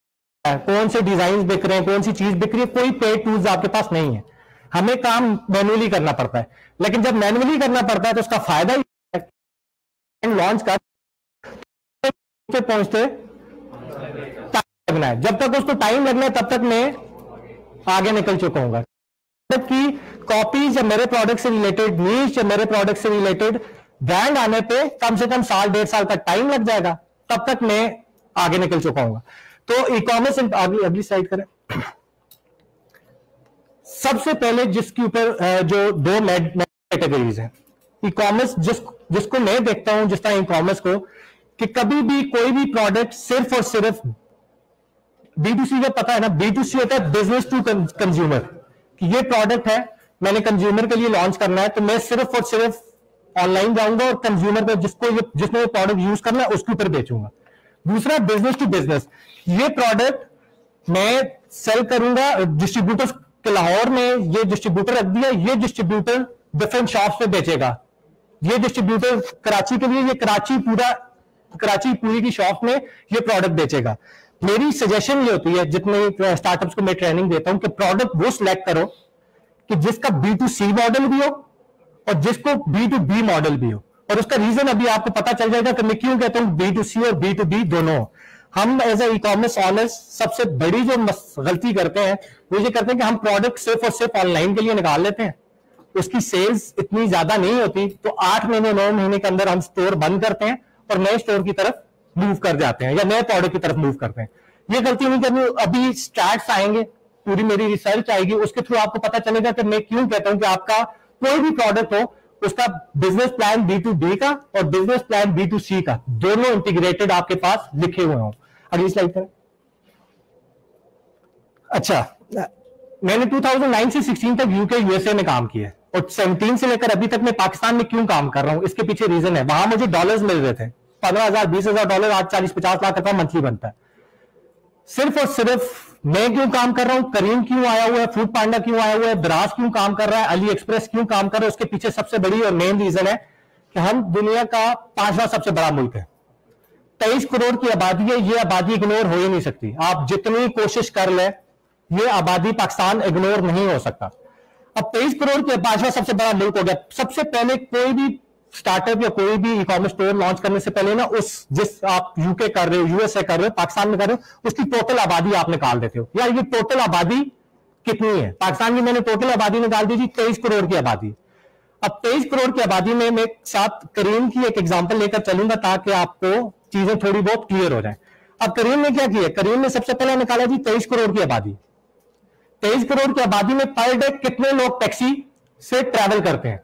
है, कौन से डिजाइन बिक रहे हैं, कौन सी चीज बिक रही है, कोई पेड टूल्स आपके पास नहीं है, हमें काम मैन्युअली करना पड़ता है। लेकिन जब मैन्युअली करना पड़ता है तो उसका फायदा लॉन्च कर पहुंचते टाइम लगना है, जब तक उसको टाइम लगना है तब तक मैं आगे निकल चुका हूं। की कॉपीज या मेरे प्रोडक्ट से रिलेटेड नीश या मेरे प्रोडक्ट से रिलेटेड ब्रांड आने पे कम से कम 1.5 साल तक टाइम लग जाएगा, तब तक मैं आगे निकल चुका हूं। तो ई कॉमर्स, अगली स्लाइड करें। सबसे पहले जिसके ऊपर जो 2 कैटेगरीज हैं ई कॉमर्स, जिसको मैं देखता हूं जिस तरह ई कॉमर्स को, कि कभी भी कोई भी प्रोडक्ट सिर्फ और सिर्फ B2C का पता है ना, B2C होता है बिजनेस टू कंज्यूमर, कि ये प्रोडक्ट है मैंने कंज्यूमर के लिए लॉन्च करना है, तो मैं सिर्फ और सिर्फ ऑनलाइन जाऊंगा और कंज्यूमर पे जिसने ये प्रोडक्ट यूज करना है उसके ऊपर बेचूंगा। दूसरा बिजनेस टू बिजनेस, ये प्रोडक्ट मैं सेल करूंगा डिस्ट्रीब्यूटर्स के, लाहौर में ये डिस्ट्रीब्यूटर रख दिया, ये डिस्ट्रीब्यूटर डिफरेंट शॉप्स पे बेचेगा, ये डिस्ट्रीब्यूटर कराची के लिए, ये कराची पूरी की शॉप में ये प्रोडक्ट बेचेगा। मेरी सजेशन ये होती है जितने स्टार्टअप्स को मैं ट्रेनिंग देता हूं कि प्रोडक्ट वो सिलेक्ट करो कि जिसका B2C मॉडल भी हो और जिसको B2B मॉडल भी हो, और उसका रीजन अभी आपको पता चल जाएगा कि मैं क्यों कहता हूं B2C और B2B दोनों। हम एज ए ई-कॉमर्स ऑनर्स सबसे बड़ी जो गलती करते हैं वो ये करते हैं कि हम प्रोडक्ट सिर्फ और सिर्फ ऑनलाइन के लिए निकाल लेते हैं, उसकी सेल्स इतनी ज्यादा नहीं होती, तो 8 महीने 9 महीने के अंदर हम स्टोर बंद करते हैं और नए स्टोर की तरफ मूव कर जाते हैं या नए प्रोडक्ट की तरफ मूव करते हैं। ये गलती नहीं करनी। अभी स्टैट्स आएंगे, पूरी मेरी रिसर्च आएगी, उसके थ्रू आपको पता चलेगा कि मैं क्यों कहता हूं कि आपका कोई भी प्रोडक्ट हो उसका बिजनेस प्लान B2B का और बिजनेस प्लान B2C का दोनों इंटीग्रेटेड आपके पास लिखे हुए हों। अगली स्लाइड पर। अच्छा, मैंने 2009 से 16 तक यूके यूएसए में काम किया और 17 से लेकर अभी तक मैं पाकिस्तान में क्यों काम कर रहा हूं, इसके पीछे रीजन है। वहां मुझे डॉलर्स मिल रहे थे, 15,000 20,000 डॉलर आज 40-50 लाख रुपया मंथली बनता है। सिर्फ और सिर्फ मैं क्यों काम कर रहा हूं, करीम क्यों आया हुआ है, फूड पांडा क्यों आया हुआ है, दराज क्यों काम कर रहा है, अली एक्सप्रेस क्यों काम कर रहा है, उसके पीछे सबसे बड़ी और मेन रीजन है कि हम दुनिया का 5वां सबसे बड़ा मुल्क है। 23 करोड़ की आबादी है, ये आबादी इग्नोर हो ही नहीं सकती। आप जितनी कोशिश कर ले, ये आबादी पाकिस्तान इग्नोर नहीं हो सकता। अब 23 करोड़ के 5वां सबसे बड़ा मुल्क हो गया। सबसे पहले कोई भी स्टार्टअप या कोई भी ई कॉमर्स स्टोर लॉन्च करने से पहले ना, उस जिस आप यूके कर रहे हो, यूएसए कर रहे हो, पाकिस्तान में कर रहे हो, उसकी टोटल आबादी आप निकाल देते हो। यार ये टोटल आबादी कितनी है पाकिस्तान की? मैंने टोटल आबादी निकाल दी थी 23 करोड़ की आबादी। अब 23 करोड़ की आबादी में मैं साथ करीम की एक एग्जांपल लेकर चलूंगा ताकि आपको चीजें थोड़ी बहुत क्लियर हो जाए। अब करीम ने क्या किया? करीम ने सबसे पहले निकाला जी 23 करोड़ की आबादी। 23 करोड़ की आबादी में पर डे कितने लोग टैक्सी से ट्रैवल करते हैं?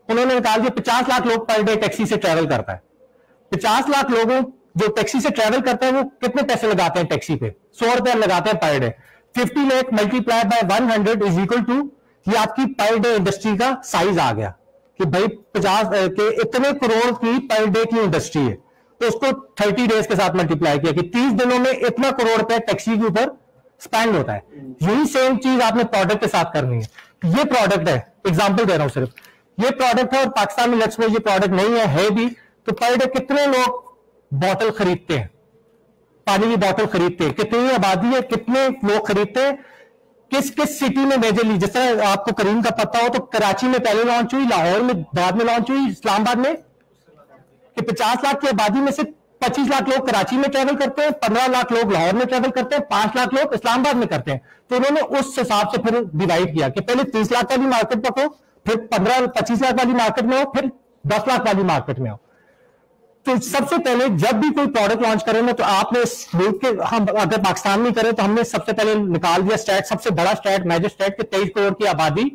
उन्होंने निकाल दिया 50 लाख लोग पर डे टैक्सी से ट्रैवल करता है। 50 लाख लोगों जो टैक्सी से ट्रैवल करते हैं वो कितने पैसे लगाते हैं टैक्सी पे? 100 रुपए लगाते हैं per day. 50 lakh multiply by 100 is equal to, ये आपकी पर डे इंडस्ट्री का साइज आ गया कि भाई 50 के इतने करोड़ की पर डे की इंडस्ट्री है। तो उसको 30 डेज के साथ मल्टीप्लाई किया कि 30 दिनों में इतना करोड़ रुपए टैक्सी के ऊपर स्पेंड होता है। यही सेम चीज आपने प्रोडक्ट के साथ करनी है। ये प्रोडक्ट है, एग्जांपल दे रहा हूं सिर्फ, ये प्रोडक्ट है और पाकिस्तान में लेट्स सपोज ये प्रोडक्ट नहीं है भी, तो पर डे कितने लोग बॉटल खरीदते हैं, पानी की बॉटल खरीदते हैं, कितनी आबादी है, कितने लोग खरीदते हैं, किस किस सिटी में मेजरली? जिस तरह आपको करीम का पता हो तो कराची में पहले लॉन्च हुई, लाहौर में बाद में लॉन्च हुई, इस्लामाबाद में, कि 50 लाख की आबादी में से 25 लाख लोग कराची में ट्रैवल करते हैं, 15 लाख लोग लाहौर में ट्रैवल करते हैं, 5 लाख लोग इस्लामाबाद में करते हैं। तो उन्होंने उस हिसाब से फिर डिवाइड किया कि पहले 30 लाख वाली मार्केट पकड़ो, फिर 25 लाख वाली मार्केट में हो, फिर 10 लाख वाली मार्केट में हो। तो सबसे पहले जब भी कोई प्रोडक्ट लॉन्च करें ना, तो आपने इस मुल्क के, हम अगर पाकिस्तान में करें तो हमने सबसे पहले निकाल दिया स्टैट, सबसे बड़ा स्टैट, मेजर स्टैट के 23 करोड़ की आबादी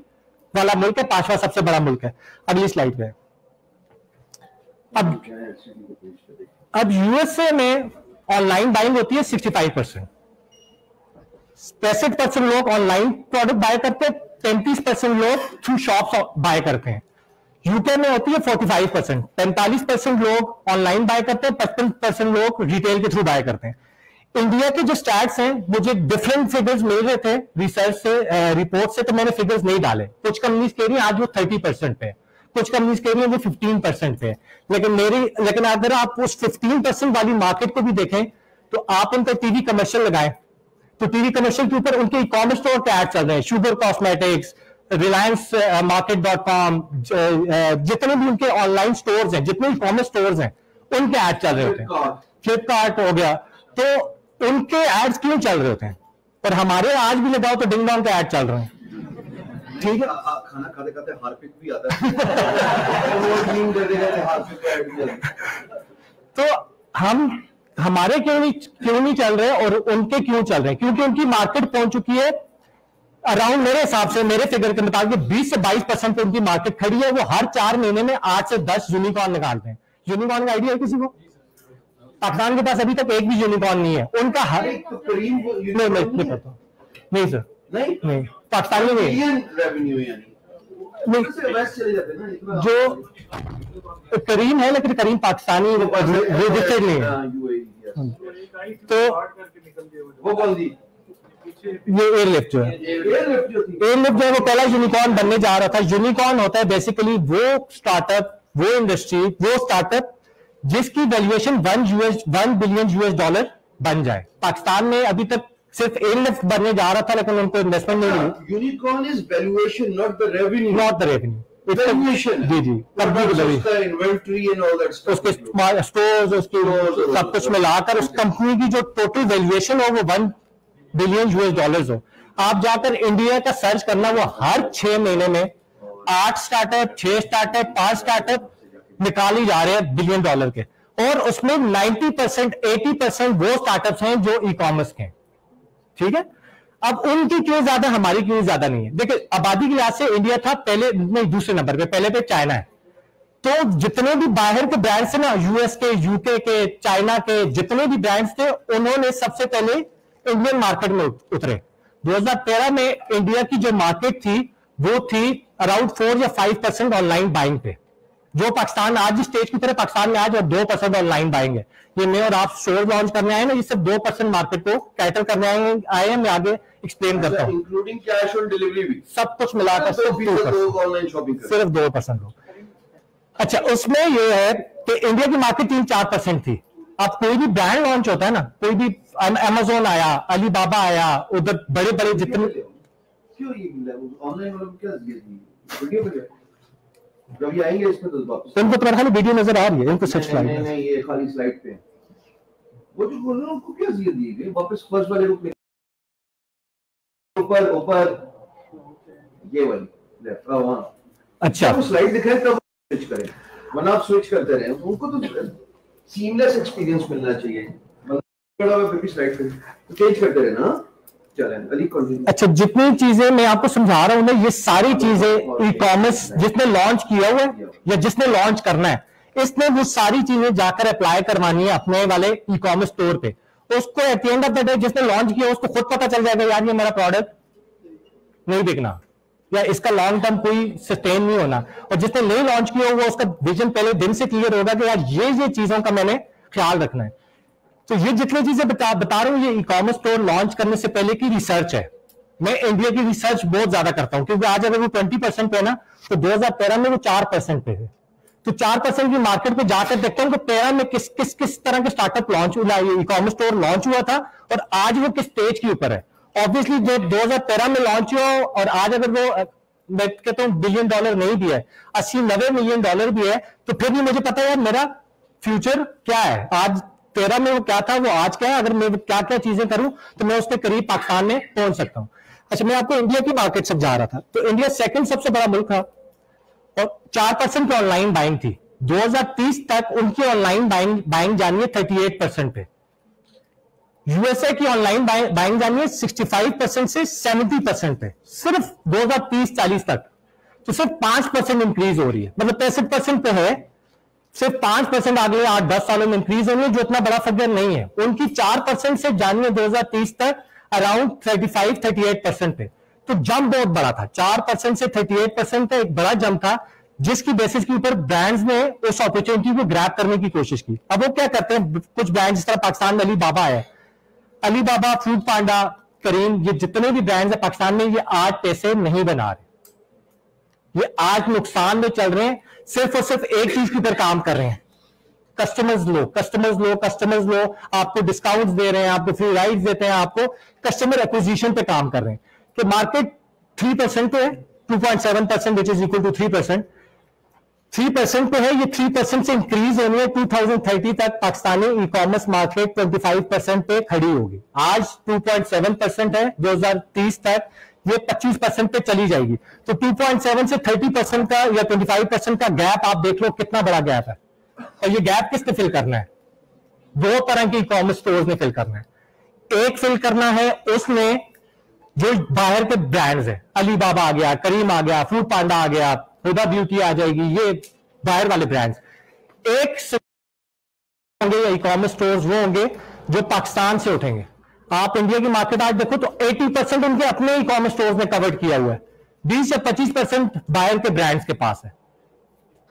वाला मुल्क है, 5वां सबसे बड़ा मुल्क है। अगली स्लाइड पे। अब यूएसए में ऑनलाइन बाइंग होती है 65%, 65% लोग ऑनलाइन प्रोडक्ट बाय करते हैं, 35% लोग थ्रू शॉप्स बाय करते हैं। यूके में होती है 45%, 45% लोग ऑनलाइन बाय करते हैं, 55% लोग रिटेल के थ्रू बाय करते हैं। इंडिया के जो स्टैट्स हैं, मुझे डिफरेंट फिगर्स मिल रहे थे रिसर्च से, रिपोर्ट से, तो मैंने फिगर्स नहीं डाले। कुछ कंपनीज कह रही हैं आज वो 30% पे है, कुछ कंपनीज कह रही हैं वो 15% पे है, लेकिन अगर आप उस 15% वाली मार्केट को भी देखें तो आप उनका टीवी कमर्शियल लगाएं, तो टीवी कमर्शियल के ऊपर उनके ई-कॉमर्स स्टोर के ऐड चल रहे हैं, शुगर कॉस्मेटिक्स, रिलायंस मार्केट.com, जितने भी उनके ऑनलाइन स्टोर्स हैं, जितने ई-कॉमर्स स्टोर्स हैं, उनके ऐड चल रहे होते हैं। फ्लिपकार्ट हो गया, तो उनके एड्स क्यों चल रहे होते हैं? और हमारे आज भी लगाओ तो डिंग डोंग के ऐड चल रहे हैं। ठीक है, खाना खाते खाते हार्पिक भी आता है वो नींद कर देगा हार्पिक का ऐड भी आता है। तो हमारे क्यों नहीं चल रहे और उनके क्यों चल रहे हैं? क्योंकि उनकी मार्केट पहुंच चुकी है अराउंड, मेरे हिसाब से, मेरे फिगर के मुताबिक 20 से 22% पे उनकी मार्केट खड़ी है। वो हर 4 महीने में 8 से 10 यूनिकॉर्न निकालते हैं। यूनिकॉर्न का आइडिया है किसी को? पाकिस्तान के पास अभी तक एक भी यूनिकॉर्न नहीं है उनका। हर नहीं सर, नहीं पाकिस्तान में नहीं, जो करीम है लेकिन करीम पाकिस्तानी रजिस्टर्ड नहीं है। तो वो कौन दी? ये एयरलिफ्ट जो है, एयरलिफ्ट जो है वो पहला यूनिकॉर्न बनने जा रहा था। यूनिकॉर्न होता है बेसिकली वो स्टार्टअप, वो इंडस्ट्री, वो स्टार्टअप जिसकी वैल्यूएशन $1 बिलियन बन जाए। पाकिस्तान में अभी तक सिर्फ एयरलिफ्ट बनने जा रहा था लेकिन उनको इन्वेस्टमेंट नहीं मिली। Unicorn is valuation, not the revenue, not the revenue, valuation. जी जी, उसका inventory and all that stuff, उसके स्टोर्स, उसकी सब कुछ मिलाकर उस कंपनी की जो टोटल वैल्यूएशन हो वो $1 बिलियन हो। आप जाकर इंडिया का सर्च करना, वो हर 6 महीने में 8 स्टार्टअप, 6 स्टार्टअप, 5 स्टार्टअप निकाल ही जा रहे हैं $1 बिलियन के। और उसमें 90%, 80% वो स्टार्टअप्स हैं जो ई कॉमर्स के हैं। ठीक है, अब उनकी क्यों ज्यादा, हमारी क्यों ज्यादा नहीं है? देखिए, आबादी के लिहाज से इंडिया था पहले, नहीं दूसरे नंबर पे, पहले पे चाइना है। तो जितने भी बाहर के ब्रांड्स है ना, यूएस के, यूके के, चाइना के, जितने भी ब्रांड्स थे, उन्होंने सबसे पहले इंडियन मार्केट में उतरे। 2013 में इंडिया की जो मार्केट थी वो थी अराउंड 4 या 5% ऑनलाइन बाइंग पे। जो पाकिस्तान आज जिस स्टेज की तरह पाकिस्तान में आज और 2% ऑनलाइन बाइंग है, ये मैं और आप स्टोर लॉन्च करने आए ना, ये सिर्फ 2% मार्केट को कैटर करने आए हैं। मैं आगे एक्सप्लेन करता हूँ, इंक्लूडिंग कैश ऑन डिलीवरी भी सब कुछ मिलाकर सिर्फ ऑनलाइन शॉपिंग सिर्फ 2% लोग। अच्छा, उसमें ये है कि इंडिया की मार्केट 3-4% थी। अब कोई भी ब्रांड लॉन्च होता है ना, कोई भी अमेजोन आया, अलीबाबा आया, उधर बड़े बड़े जितने क्यों ये ऑनलाइन वालों को क्या वीडियो पे जब ये आएंगे इसमें तो वापस इनको तुम्हारा खाली वीडियो नजर आ रही है, इनको सच नहीं नहीं ये खाली स्लाइड पे वो जो बोल रहा हूं उनको क्या दी गई वापस फर्स्ट वाले रूप में ऊपर ऊपर ये वाली लेफ्ट वहां। अच्छा, वो स्लाइड दिखाए तब स्विच करें, वरना आप स्विच करते रहे उनको तो सीमलेस एक्सपीरियंस मिलना चाहिए। बड़ा पे भी स्लाइड पे चेंज करते रहे ना। अच्छा, जितनी चीजें मैं आपको समझा रहा हूं ना, ये सारी चीजें ई कॉमर्स जिसने लॉन्च किया हुआ है या जिसने लॉन्च करना है, इसने वो सारी चीजें जाकर अप्लाई करवानी है अपने वाले ई कॉमर्स स्टोर पे। उसको at the end of the day जिसने लॉन्च किया उसको खुद पता चल जाएगा यार ये मेरा प्रोडक्ट नहीं बिकना या इसका लॉन्ग टर्म कोई सस्टेन नहीं होना। और जिसने नहीं लॉन्च किया होगा उसका विजन पहले दिन से क्लियर होगा कि यार ये चीजों का मैंने ख्याल रखना है। तो ये जितनी चीजें बता रहा हूं, ये ई कॉमर्स स्टोर लॉन्च करने से पहले की रिसर्च है। मैं इंडिया की रिसर्च बहुत ज्यादा करता हूं, क्योंकि आज अगर वो 20% पे है ना, तो 2013 में वो 4% पे है। तो 4% की मार्केट पे जाकर देखते हैं कि 13 में किस तरह के स्टार्टअप लॉन्च हुआ, ई कॉमर्स स्टोर लॉन्च हुआ था और आज वो किस स्टेज के ऊपर है। ऑब्वियसली जो 2013 में लॉन्च हुआ और आज अगर वो मैं कहता हूं $1 बिलियन नहीं भी है, 80-90 मिलियन डॉलर भी है, तो फिर भी मुझे पता है मेरा फ्यूचर क्या है। आज 13 में वो क्या था, वो आज क्या है। अगर मैं क्या क्या चीजें करूं तो मैं उसके करीब पाकिस्तान में पहुंच सकता हूं। अच्छा, मैं आपको इंडिया की मार्केट समझा रहा था। तो इंडिया सेकंड सबसे बड़ा मुल्क था और 4% की ऑनलाइन बाइंग थी। 2030 तक उनकी ऑनलाइन बाइंग जानी है 38% पे। यूएसए की ऑनलाइन बाइंग जानी है 65% से 70% पे, सिर्फ 2030-40 तक। तो सिर्फ 5% इंक्रीज हो रही है, मतलब 65% पे है, सिर्फ 5% अगले 8-10 सालों में इंक्रीज होनी है, जो इतना बड़ा फिगर नहीं है। उनकी 4% से जानी है 2030 तक अराउंड 35-38% पे। तो जंप बहुत बड़ा था, 4% से 38% का एक बड़ा जंप था, जिसकी बेसिस के ऊपर ब्रांड्स ने उस अपॉर्चुनिटी को ग्रैब करने की कोशिश की। अब वो क्या करते हैं, कुछ ब्रांड जिस तरह पाकिस्तान में अलीबाबा है, अलीबाबा, फूड पांडा, करीम, ये जितने भी ब्रांड्स है पाकिस्तान में, ये आज पैसे नहीं बना रहे, ये आज नुकसान में चल रहे हैं। सिर्फ और सिर्फ एक चीज के ऊपर काम कर रहे हैं, कस्टमर्स लो, कस्टमर्स लो, कस्टमर्स लो। आपको डिस्काउंट्स दे रहे हैं, आपको फ्री राइड्स देते हैं, आपको कस्टमर एक्विजिशन पे काम कर रहे हैं। कि मार्केट 3% पे है, 2.7% विच इज इक्वल टू 3%। 3% पे है, ये 3% से इंक्रीज होनी है। 2030 तक पाकिस्तानी ई कॉमर्स मार्केट 25% पे खड़ी होगी। आज 2.7% है, 2030 तक ये 25% पे चली जाएगी। तो 2.7 से 30% का या 25% का गैप आप देख लो कितना बड़ा गैप है। और ये गैप किसने फिल करना है? दो तरह के ई कॉमर्स स्टोर्स ने फिल करना है। एक फिल करना है उसने जो बाहर के ब्रांड्स हैं, अलीबाबा आ गया, करीम आ गया, फूड पांडा आ गया, हुदा ब्यूटी आ जाएगी, ये बाहर वाले ब्रांड्स। एक होंगे या ई कॉमर्स स्टोर्स वो होंगे जो पाकिस्तान से उठेंगे। आप इंडिया की मार्केट आज देखो तो 80% उनके अपने ई कॉमर्स स्टोर्स ने कवर किया हुआ है, 20 या 25% बाहर के ब्रांड्स के पास है।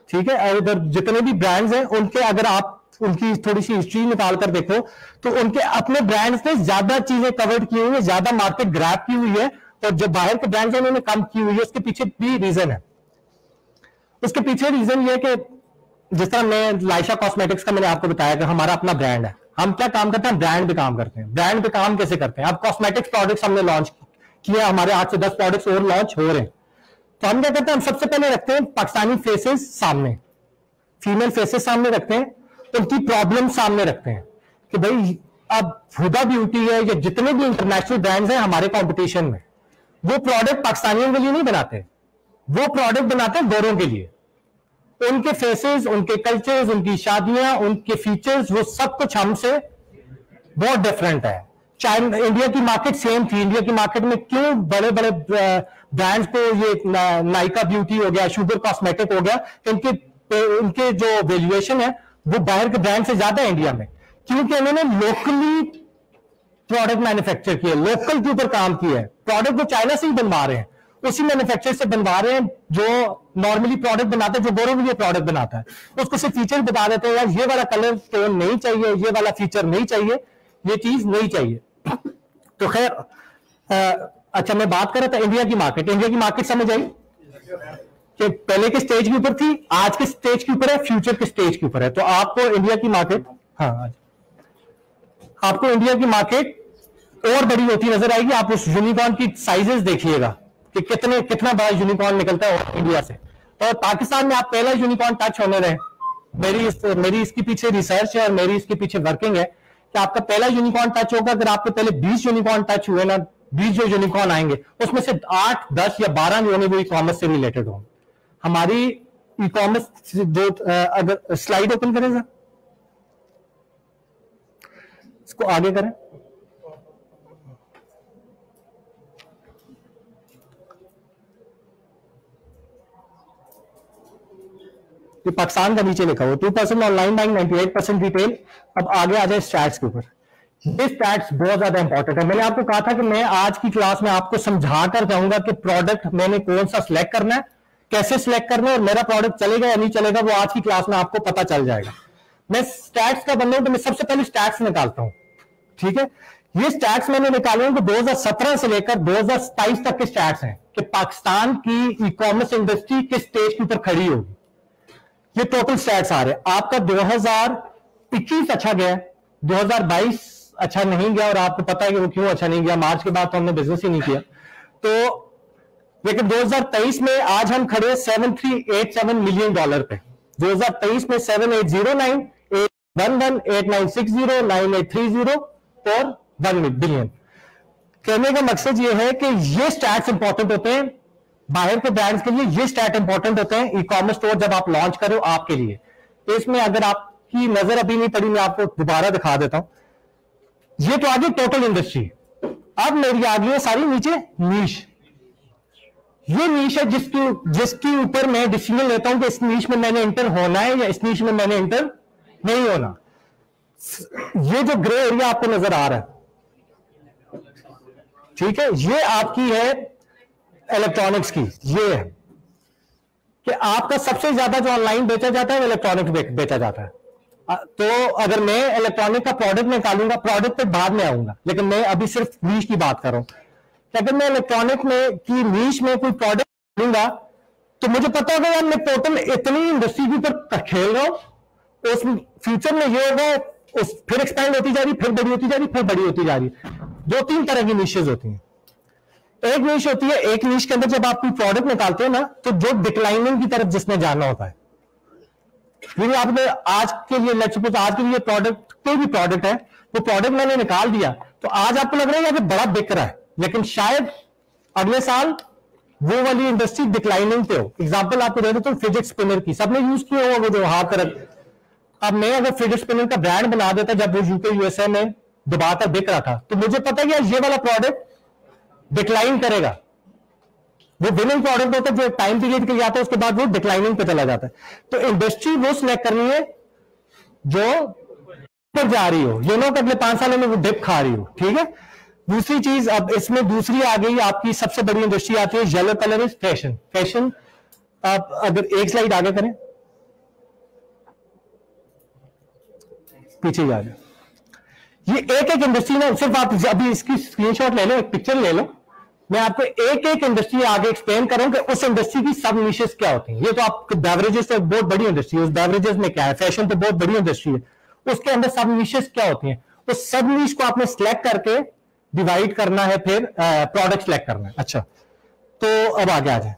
ठीक है, और इधर जितने भी ब्रांड्स हैं उनके अगर आप उनकी थोड़ी सी हिस्ट्री निकाल कर देखो तो उनके अपने ब्रांड्स ने ज्यादा चीजें कवर की हुई है, ज्यादा मार्केट ग्रैब की हुई है, और जो बाहर के ब्रांड्स हैं उन्होंने कम की हुई है। उसके पीछे भी रीजन है। उसके पीछे रीजन ये है कि जिस तरह मैं लाइशा कॉस्मेटिक्स का मैंने आपको बताया कि हमारा अपना ब्रांड है, हम क्या काम करते हैं, ब्रांड पे काम करते हैं। ब्रांड पे काम कैसे करते हैं? अब कॉस्मेटिक्स प्रोडक्ट्स हमने लॉन्च किया, हमारे 8 से 10 प्रोडक्ट्स और लॉन्च हो रहे हैं। तो हम क्या करते हैं, हम सबसे पहले रखते हैं पाकिस्तानी फेसेस सामने, फीमेल फेसेस सामने रखते हैं, उनकी प्रॉब्लम सामने रखते हैं कि भाई अब हुदा ब्यूटी है या जितने भी इंटरनेशनल ब्रांड्स हैं हमारे कंपटीशन में, वो प्रोडक्ट पाकिस्तानियों के लिए नहीं बनाते, वो प्रोडक्ट बनाते हैं गोरों के लिए। उनके फेसेस, उनके कल्चर्स, उनकी शादियां, उनके फीचर्स, वो सब कुछ हमसे बहुत डिफरेंट है। चाइना, इंडिया की मार्केट सेम थी। इंडिया की मार्केट में क्यों बड़े बड़े ब्रांड्स को, ये नायका ब्यूटी हो गया, शुगर कॉस्मेटिक हो गया, इनके जो वैल्यूएशन है वो बाहर के ब्रांड से ज्यादा है इंडिया में, क्योंकि इन्होंने लोकली प्रोडक्ट मैन्युफैक्चर किया, लोकल के ऊपर काम किया है। प्रोडक्ट वो चाइना से ही बनवा रहे हैं उसी मैन्युफैक्चरर से बनवा रहे हैं जो नॉर्मली प्रोडक्ट बनाते हैं, जो बोरोविलिया प्रोडक्ट बनाता है, उसको सिर्फ फीचर बता देते हैं, यार ये वाला कलर टोन नहीं चाहिए, ये वाला फीचर नहीं चाहिए, ये चीज नहीं चाहिए। तो खैर अच्छा, मैं बात कर रहा था इंडिया की मार्केट। इंडिया की मार्केट समझ आई कि पहले के स्टेज के ऊपर थी, आज के स्टेज के ऊपर है, फ्यूचर के स्टेज के ऊपर है। तो आपको इंडिया की मार्केट, हाँ, आपको इंडिया की मार्केट और बड़ी होती नजर आएगी। आप उस यूनिकॉर्न की साइजेस देखिएगा कि कितना बड़ा यूनिकॉर्न निकलता है इंडिया से। और पाकिस्तान में आप पहला यूनिकॉर्न टच होने रहे। मेरी इसके पीछे रिसर्च है और मेरी इसके पीछे वर्किंग है कि आपका पहला यूनिकॉर्न टच होगा। अगर आपके पहले 20 यूनिकॉर्न टच हुए ना, 20 जो यूनिकॉर्न आएंगे उसमें से 8, 10 या 12 जो है वो ई कॉमर्स से रिलेटेड होंगे। हमारी ई कॉमर्स जो, अगर स्लाइड ओपन करें सर, इसको आगे करें। ये पाकिस्तान का नीचे लिखा हुआ 2% ऑनलाइन बाइंग, 98% रिटेल। अब आगे आ जाए स्टैट्स के ऊपर। ये स्टैट्स बहुत ज्यादा इंपॉर्टेंट है। मैंने आपको कहा था कि मैं आज की क्लास में आपको समझा कर कहूंगा कि प्रोडक्ट मैंने कौन सा सिलेक्ट करना है, कैसे सिलेक्ट करना है, और मेरा प्रोडक्ट चलेगा या नहीं चलेगा वो आज की क्लास में आपको पता चल जाएगा। मैं स्टैट्स का बंदा हूं तो मैं सबसे पहले स्टैट्स निकालता हूं, ठीक है। ये स्टैट्स मैंने निकाले हैं कि 2017 से लेकर 2027 तक के स्टैट्स हैं कि पाकिस्तान की ई कॉमर्स इंडस्ट्री किस स्टेज के ऊपर खड़ी होगी। ये टोटल स्टैट्स आ रहे हैं। आपका 2021 अच्छा गया, 2022 अच्छा नहीं गया, और आपको पता है कि वो क्यों अच्छा नहीं गया। मार्च के बाद तो हमने बिजनेस ही नहीं किया। तो लेकिन 2023 में आज हम खड़े $7387 मिलियन पे। 2023 में 7809, 811, 8960, 9830 और 1 बिलियन। कहने का मकसद ये है कि ये स्टैट्स इंपॉर्टेंट होते हैं बाहर के ब्रांड्स के लिए। ये स्टैट इंपॉर्टेंट होते हैं ई कॉमर्स स्टोर जब आप लॉन्च करो आपके लिए। तो इसमें अगर आपकी नजर अभी नहीं पड़ी, मैं आपको दोबारा दिखा देता हूं। ये तो आगे टोटल इंडस्ट्री। अब मेरी आ गई है सारी नीचे नीश। ये नीश है जिसके ऊपर मैं डिसीजन लेता हूं कि इस नीश में मैंने एंटर होना है या इस नीश में मैंने एंटर नहीं होना। ये जो ग्रे एरिया आपको नजर आ रहा है, ठीक है, ये आपकी है इलेक्ट्रॉनिक्स की। ये है कि आपका सबसे ज्यादा जो ऑनलाइन बेचा जाता है वो इलेक्ट्रॉनिक्स बेचा जाता है। तो अगर मैं इलेक्ट्रॉनिक का प्रोडक्ट निकालूंगा, प्रोडक्ट पे बाद में आऊंगा, लेकिन मैं अभी सिर्फ नीश की बात कर रहा हूं। अगर मैं इलेक्ट्रॉनिक में की नीश में कोई प्रोडक्ट लूंगा तो मुझे पता होगा यार मैं टोटल इतनी इंडस्ट्री के ऊपर खेल रहा हूं। उस फ्यूचर में ये होगा, फिर एक्सपैंड होती जा रही, फिर बड़ी होती जा रही, फिर बड़ी होती जा रही। 2-3 तरह की नीशेज होती हैं। एक नीश होती है, एक नीश के अंदर जब आप कोई प्रोडक्ट निकालते हैं ना, तो जो डिक्लाइनिंग की तरफ जिसने जाना होता है, आपने आज के लिए आज के लिए प्रोडक्ट, कोई भी प्रोडक्ट है, वो प्रोडक्ट मैंने निकाल दिया तो आज आपको लग रहा है कि बड़ा बिक रहा है, लेकिन शायद अगले साल वो वाली इंडस्ट्री डिक्लाइनिंग पे हो। एग्जांपल आपको दे देता हूं फिजिट स्पिनर की, सबने यूज किया होगा जो हाथ तरफ। अब मैं अगर फिजिट स्पिनर का ब्रांड बना देता जब वो यूके यूएसए में दबाकर बिक रहा था, तो मुझे पता है कि ये वाला प्रोडक्ट डिक्लाइन करेगा। वो विनिंग प्रोडक्ट होता है जो टाइम पीरियड के लिए आता है, उसके बाद वो डिक्लाइनिंग पे चला जाता है। तो इंडस्ट्री वो सिलेक्ट करनी है जो ऊपर जा रही हो, ये ना कि अगले 5 सालों में वो डिप खा रही हो, ठीक है। दूसरी चीज, अब इसमें दूसरी आ गई आपकी सबसे बड़ी इंडस्ट्री आती है yellow colour is fashion. Fashion, आप अगर एक स्लाइड आगे करें, पीछे जा जाए। ये एक एक इंडस्ट्री ना, सिर्फ आप अभी इसकी स्क्रीनशॉट ले लो, एक पिक्चर ले लो, मैं आपको एक एक इंडस्ट्री आगे एक्सप्लेन करूंगा कि उस इंडस्ट्री की सब निशेस क्या होती हैं। ये तो आप बेवरेजेस तो बहुत बड़ी इंडस्ट्री है, उस बेवरेजेस में क्या है, फैशन तो बहुत बड़ी इंडस्ट्री है, उसके अंदर सब निशेस क्या होती हैं, उस सब निश को आपने सिलेक्ट करके डिवाइड करना है, फिर प्रोडक्ट सिलेक्ट करना है। अच्छा, तो अब आगे आ जाए।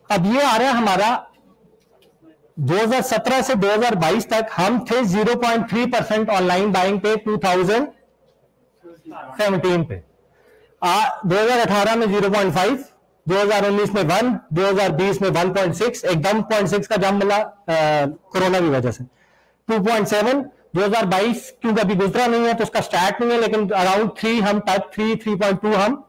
अब ये आ रहा है हमारा 2017 से 2022 तक हम थे 0.3% ऑनलाइन बाइंग पे 2017 पे। 2018 में 0.5, 2019 में 1, 2020 में 1.6, एकदम 0.6 का जंप मिला कोरोना की वजह से। 2.7, 2022 क्योंकि अभी गुजरा नहीं है तो उसका स्टार्ट नहीं है, लेकिन अराउंड 3 हम टच 3.2 हम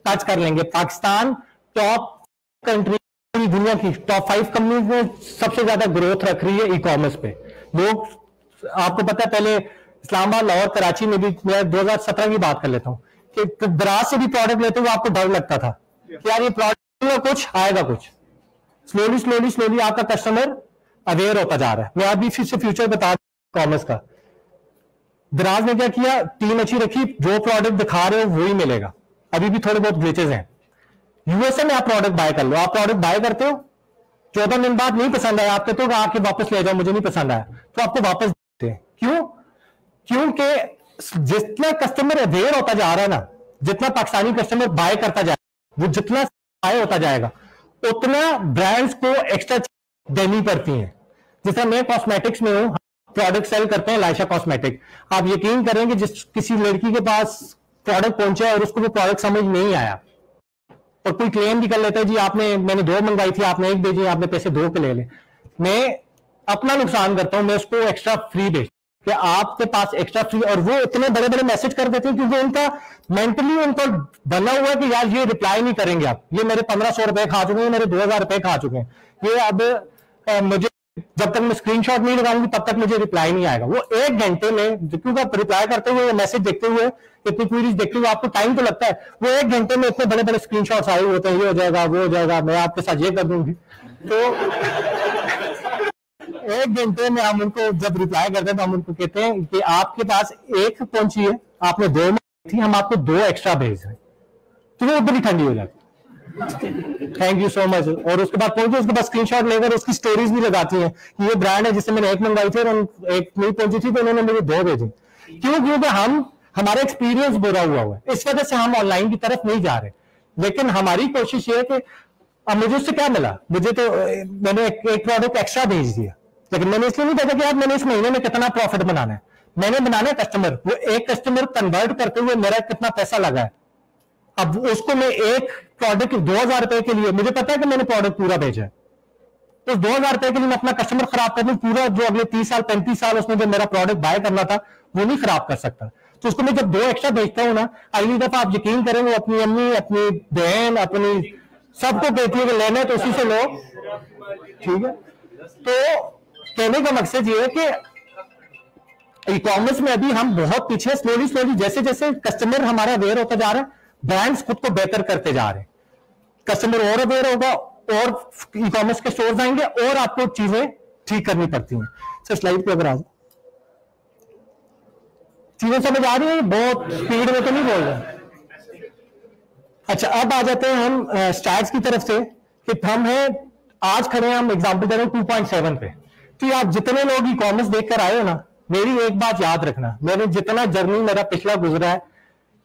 टच कर लेंगे। पाकिस्तान टॉप कंट्री, दुनिया की टॉप 5 कंपनीज में सबसे ज्यादा ग्रोथ रख रही है ई कॉमर्स पे। लोग, आपको पता है, पहले इस्लामाबाद, लाहौर, कराची में भी, मैं 2017 की बात कर लेता हूं, कि दराज से भी प्रोडक्ट लेते हुए आपको डर लगता था कि यार ये प्रोडक्ट कुछ आएगा कुछ, स्लोली स्लोली स्लोली आपका कस्टमर अवेयर होता जा रहा है। मैं अभी फिर से फ्यूचर बता कॉमर्स का, दराज ने क्या किया, टीम अच्छी रखी, जो प्रोडक्ट दिखा रहे हो वही मिलेगा। अभी भी थोड़े बहुत ग्लिचेस हैं। यूएसए में आप प्रोडक्ट बाय कर लो, आप प्रोडक्ट बाय करते हो, 14 दिन बाद नहीं पसंद आया, आप कहते हो आके वापस ले जाओ, मुझे नहीं पसंद आया, तो आपको वापस देते हैं। क्यों? क्योंकि जितना कस्टमर अवेयर होता जा रहा है ना, जितना पाकिस्तानी कस्टमर बाय करता जाएगा, वो जितना बाय होता जाएगा उतना ब्रांड्स को एक्स्ट्रा देनी पड़ती है। जैसा मैं कॉस्मेटिक्स में हूं, प्रोडक्ट सेल करते हैं लाइशा कॉस्मेटिक। आप यकीन करेंगे जिस किसी लड़की के पास प्रोडक्ट पहुंचा और उसको वो प्रोडक्ट समझ नहीं आया और कोई क्लेम भी कर लेता है जी आपने, मैंने 2 मंगवाई थी, आपने 1 भेजी, आपने पैसे 2 के ले ले, मैं अपना नुकसान करता हूं, मैं उसको एक्स्ट्रा फ्री भेज कि आपके पास एक्स्ट्रा फ्री। और वो इतने बड़े बड़े मैसेज कर देते हैं क्योंकि उनका मेंटली उनको बना हुआ है कि यार ये रिप्लाई नहीं करेंगे आप, ये मेरे 1500 रुपए खा चुके हैं, मेरे 2000 रुपए खा चुके हैं, ये अब मुझे जब तक मैं स्क्रीनशॉट नहीं लगाऊंगी तब तक मुझे रिप्लाई नहीं आएगा। वो 1 घंटे में, क्योंकि आप रिप्लाई करते हुए, मैसेज देखते हुए, इतनी क्वेरीज देखते हुए आपको टाइम तो लगता है, वो 1 घंटे में इतने बड़े बड़े स्क्रीनशॉट्स आए होते हैं, ये हो जाएगा, वो हो जाएगा, मैं आपके साथ ये कर दूंगी। तो 1 घंटे में हम उनको जब रिप्लाई करते हैं तो हम उनको कहते हैं कि आपके पास 1 पहुंची है, आपने 2 थी, हम आपको 2 एक्स्ट्रा भेज रहे हैं, तो वो ऊपर ही ठंडी हो जाती। Thank you so much. और उसके बाद पहुंचे, उसके बाद स्क्रीनशॉट लेकर उसकी स्टोरीज भी लगाती हैं कि ये ब्रांड है जिससे मैंने 1 मंगवाई थी और 1 नहीं पहुंची थी तो उन्होंने मुझे 2 भेजी। क्यों? क्योंकि हमारा एक्सपीरियंस बुरा हुआ है, इस वजह से हम ऑनलाइन की तरफ नहीं जा रहे। लेकिन हमारी कोशिश ये है कि अब मुझे उससे क्या मिला, मुझे तो मैंने एक प्रोडक्ट एक्स्ट्रा भेज दिया, लेकिन मैंने इसलिए नहीं देखा कि यार मैंने इस महीने में कितना प्रॉफिट बनाना है, मैंने बनाना है कस्टमर, वो एक कस्टमर कन्वर्ट करते हुए मेरा कितना पैसा लगा है। अब उसको मैं एक प्रोडक्ट 2000 रुपए के लिए, मुझे पता है कि मैंने प्रोडक्ट पूरा भेजा है, तो 2000 रुपए के लिए मैं अपना कस्टमर खराब कर दूं, पूरा जो अगले 30 साल 35 साल उसमें जो मेरा प्रोडक्ट बाय करना था वो नहीं खराब कर सकता। तो उसको मैं जब 2 एक्स्ट्रा भेजता हूं ना, अगली दफा आप यकीन करेंगे वो अपनी अम्मी, अपनी बहन, अपनी सबको कहती है कि लेना तो उसी से लो, ठीक है। तो कहने का मकसद ये है कि ई कॉमर्स में अभी हम बहुत पीछे, स्लोली स्लोली जैसे जैसे कस्टमर हमारा अवेयर होता जा रहा है, ब्रांड्स खुद को बेहतर करते जा रहे हैं, कस्टमर और अवेयर होगा और ई कॉमर्स के स्टोर्स आएंगे और आपको चीजें ठीक करनी पड़ती हैं। सर स्लाइड पे अगर आ जाए, चीजें समझ आ रही है, बहुत स्पीड में तो नहीं बोल रहे। अच्छा, अब आ जाते हैं हम स्टैट्स की तरफ से कि हम हैं आज खड़े हैं, हम एग्जांपल दे रहे हैं 2.7 पे। तो आप जितने लोग ई कॉमर्स देखकर आए हो ना, मेरी एक बात याद रखना, मैंने जितना जर्नी मेरा पिछला गुजरा है,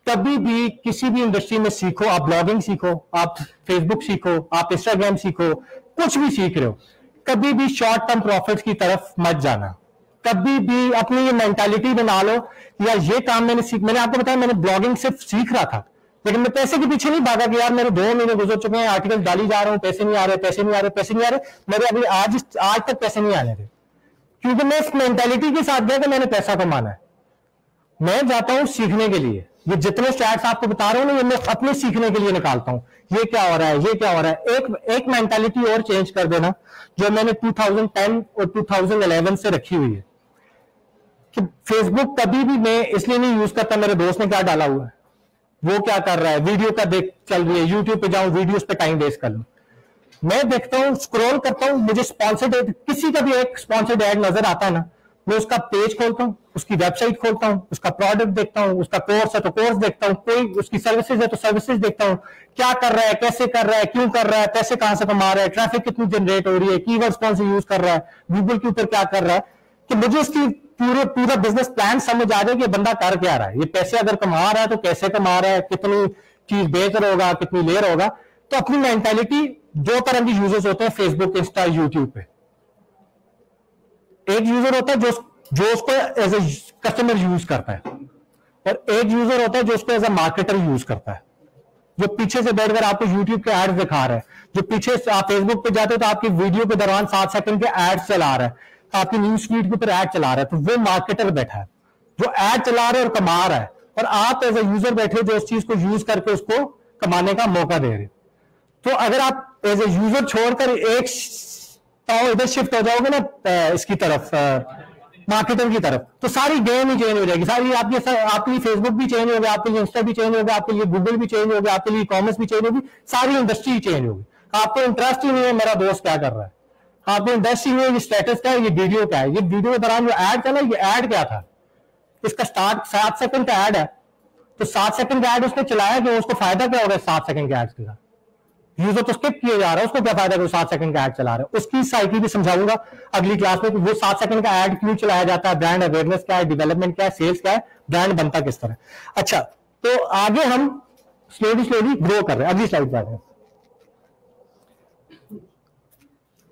कभी भी किसी भी इंडस्ट्री में सीखो, आप ब्लॉगिंग सीखो, आप फेसबुक सीखो, आप इंस्टाग्राम सीखो, कुछ भी सीख रहे हो, कभी भी शॉर्ट टर्म प्रॉफिट्स की तरफ मत जाना। कभी भी अपनी ये मेंटालिटी बना लो या ये काम मैंने आपको बताया, मैंने ब्लॉगिंग सिर्फ सीख रहा था, लेकिन मैं पैसे के पीछे नहीं भागा कि यार मेरे 2 महीने गुजर चुके हैं, आर्टिकल डाली जा रहा हूं, पैसे नहीं आ रहे, पैसे नहीं आ रहे, पैसे नहीं आ रहे, मेरे अभी आज तक पैसे नहीं आने थे, क्योंकि मैं इस मेंटालिटी के साथ गया कि मैंने पैसा कमाना है। मैं जाता हूं सीखने के लिए, ये जितने स्टैट्स आपको बता रहा हूं ना, ये मैं अपने सीखने के लिए निकालता हूं, ये क्या हो रहा है, ये क्या हो रहा है। एक मेंटालिटी और चेंज कर देना जो मैंने 2010 और 2011 से रखी हुई है कि फेसबुक कभी भी मैं इसलिए नहीं यूज करता मेरे दोस्त ने क्या डाला हुआ है, वो क्या कर रहा है, वीडियो का देख चल रही है, यूट्यूब पे जाऊं वीडियोस पे टाइम वेस्ट कर लूं। मैं देखता हूं, स्क्रॉल करता हूं, मुझे स्पॉन्सर्ड किसी का भी एक स्पॉन्सर्ड एड नजर आता है ना, मैं उसका पेज खोलता हूं, उसकी वेबसाइट खोलता हूं, उसका प्रोडक्ट देखता हूं, उसका कोर्स है तो कोर्स देखता हूं, कोई उसकी सर्विसेज है तो सर्विसेज देखता हूं, क्या कर रहा है, कैसे कर रहा है, क्यों कर रहा है, पैसे कहां से कमा रहा है, ट्रैफिक कितनी जनरेट हो रही है, कीवर्ड्स कौन से यूज कर रहा है, गूगल के ऊपर क्या कर रहा है, कि मुझे उसकी पूरा बिजनेस प्लान समझ आ जाए कि बंदा कर क्या रहा है, ये पैसे अगर कमा रहा है तो कैसे कमा रहा है, कितनी चीज बेच रहा होगा, कितनी ले रहा होगा। तो अपनी मेंटालिटी, 2 तरह के यूजर्स होते हैं फेसबुक, इंस्टा, यूट्यूब पे। एक यूजर होता है जो उसको एज ए कस्टमर यूज करता है, और एक यूजर होता है जो उसको एज ए मार्केटर यूज करता है, जो पीछे से बैठकर आपको यूट्यूब के एड्स दिखा रहा है, जो पीछे से आप फेसबुक पे जाते हो तो आपकी वीडियो के दौरान 7 सेकंड के एड्स चला रहा है, आपकी न्यूज फीड के ऊपर एड चला रहा है, तो वो मार्केटर बैठा है जो एड चला रहा है और कमा रहा है, और आप एज ए यूजर बैठे जो उस चीज को यूज करके उसको कमाने का मौका दे रहे हो। तो अगर आप एज ए यूजर छोड़कर एक इधर शिफ्ट हो जाओगे ना इसकी तरफ, मार्केटर की तरफ, तो सारी गेम ही चेंज हो जाएगी, सारी आपके लिए फेसबुक भी चेंज हो गया, आपके लिए इंस्टा भी चेंज हो गया, आपके लिए गूगल भी चेंज हो गया, आपके लिए कॉमर्स भी चेंज होगी, सारी इंडस्ट्री चेंज होगी। आपको इंटरेस्ट ही नहीं है मेरा दोस्त क्या कर रहा है, आपको इंटरेस्ट ही नहीं है ये स्टेटस क्या है, ये वीडियो क्या है, ये वीडियो के दौरान जो ऐड चला ये ऐड क्या था, इसका स्टार्ट 7 सेकंड का ऐड है, तो 7 सेकंड का ऐड उसने चलाया कि उसको फायदा क्या होगा 7 सेकंड के ऐड के साथ, यूजर तो स्किप किया जा रहा है, उसको क्या फायदा है 7 सेकंड का ऐड चला रहा है, उसकी साइकिल भी समझाऊंगा अगली क्लास में कि वो 7 सेकंड का ऐड क्यों चलाया जाता है, ब्रांड अवेयरनेस क्या है, डेवलपमेंट क्या है, सेल्स क्या है, ब्रांड बनता किस तरह। अच्छा, तो आगे हम स्लोली ग्रो कर रहे हैं, अगली स्लाइड पर आ रहे हैं।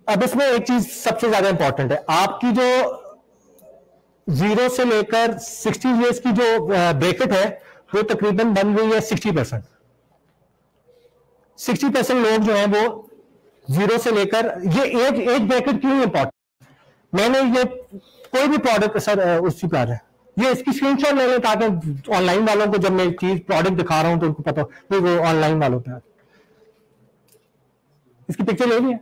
अब इसमें एक चीज सबसे ज्यादा इंपॉर्टेंट है, आपकी जो 0 से लेकर 60 ईयर्स की जो ब्रैकेट है वो तकरीबन बन गई है 60%। 60% लोग जो हैं वो 0 से लेकर, ये एज ब्रैकेट क्यों इंपॉर्टेंट, मैंने ये कोई भी प्रोडक्ट सर उसकी पे आ जाए, ये इसकी स्क्रीनशॉट ले लें ताकि ऑनलाइन वालों को जब मैं चीज प्रोडक्ट दिखा रहा हूं तो उनको पता हो वो ऑनलाइन वालों पे इसकी पिक्चर ले ली है।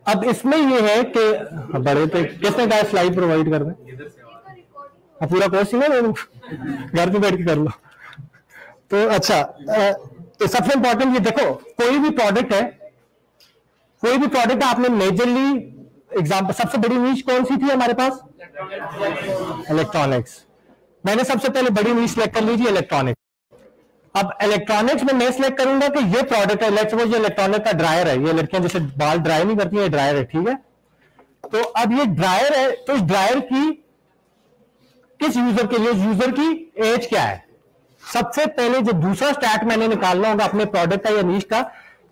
अब इसमें ये है कि बड़े पे किसने कहा स्लाइड प्रोवाइड कर दें, पूरा कोर्स ही ना घर पे बैठ के कर लो। तो अच्छा, तो सबसे इंपॉर्टेंट ये देखो, कोई भी प्रोडक्ट है, कोई भी प्रोडक्ट आपने मेजरली एग्जांपल, सबसे बड़ी नीश कौन सी थी हमारे पास, इलेक्ट्रॉनिक्स, मैंने सबसे पहले बड़ी नीश सिलेक्ट कर लीजिए इलेक्ट्रॉनिक्स। अब इलेक्ट्रॉनिक्स में मैं सिलेक्ट करूंगा कि ये प्रोडक्ट है, लेट्स सपोज ये इलेक्ट्रॉनिक का ड्रायर है, ये लड़कियां जैसे बाल ड्राई नहीं करती है, ड्रायर है, ठीक है। तो अब ये ड्रायर है, तो इस ड्रायर की किस यूजर के लिए, यूजर की एज क्या है, सबसे पहले जो दूसरा स्टैट मैंने निकालना होगा अपने प्रोडक्ट का या नीश का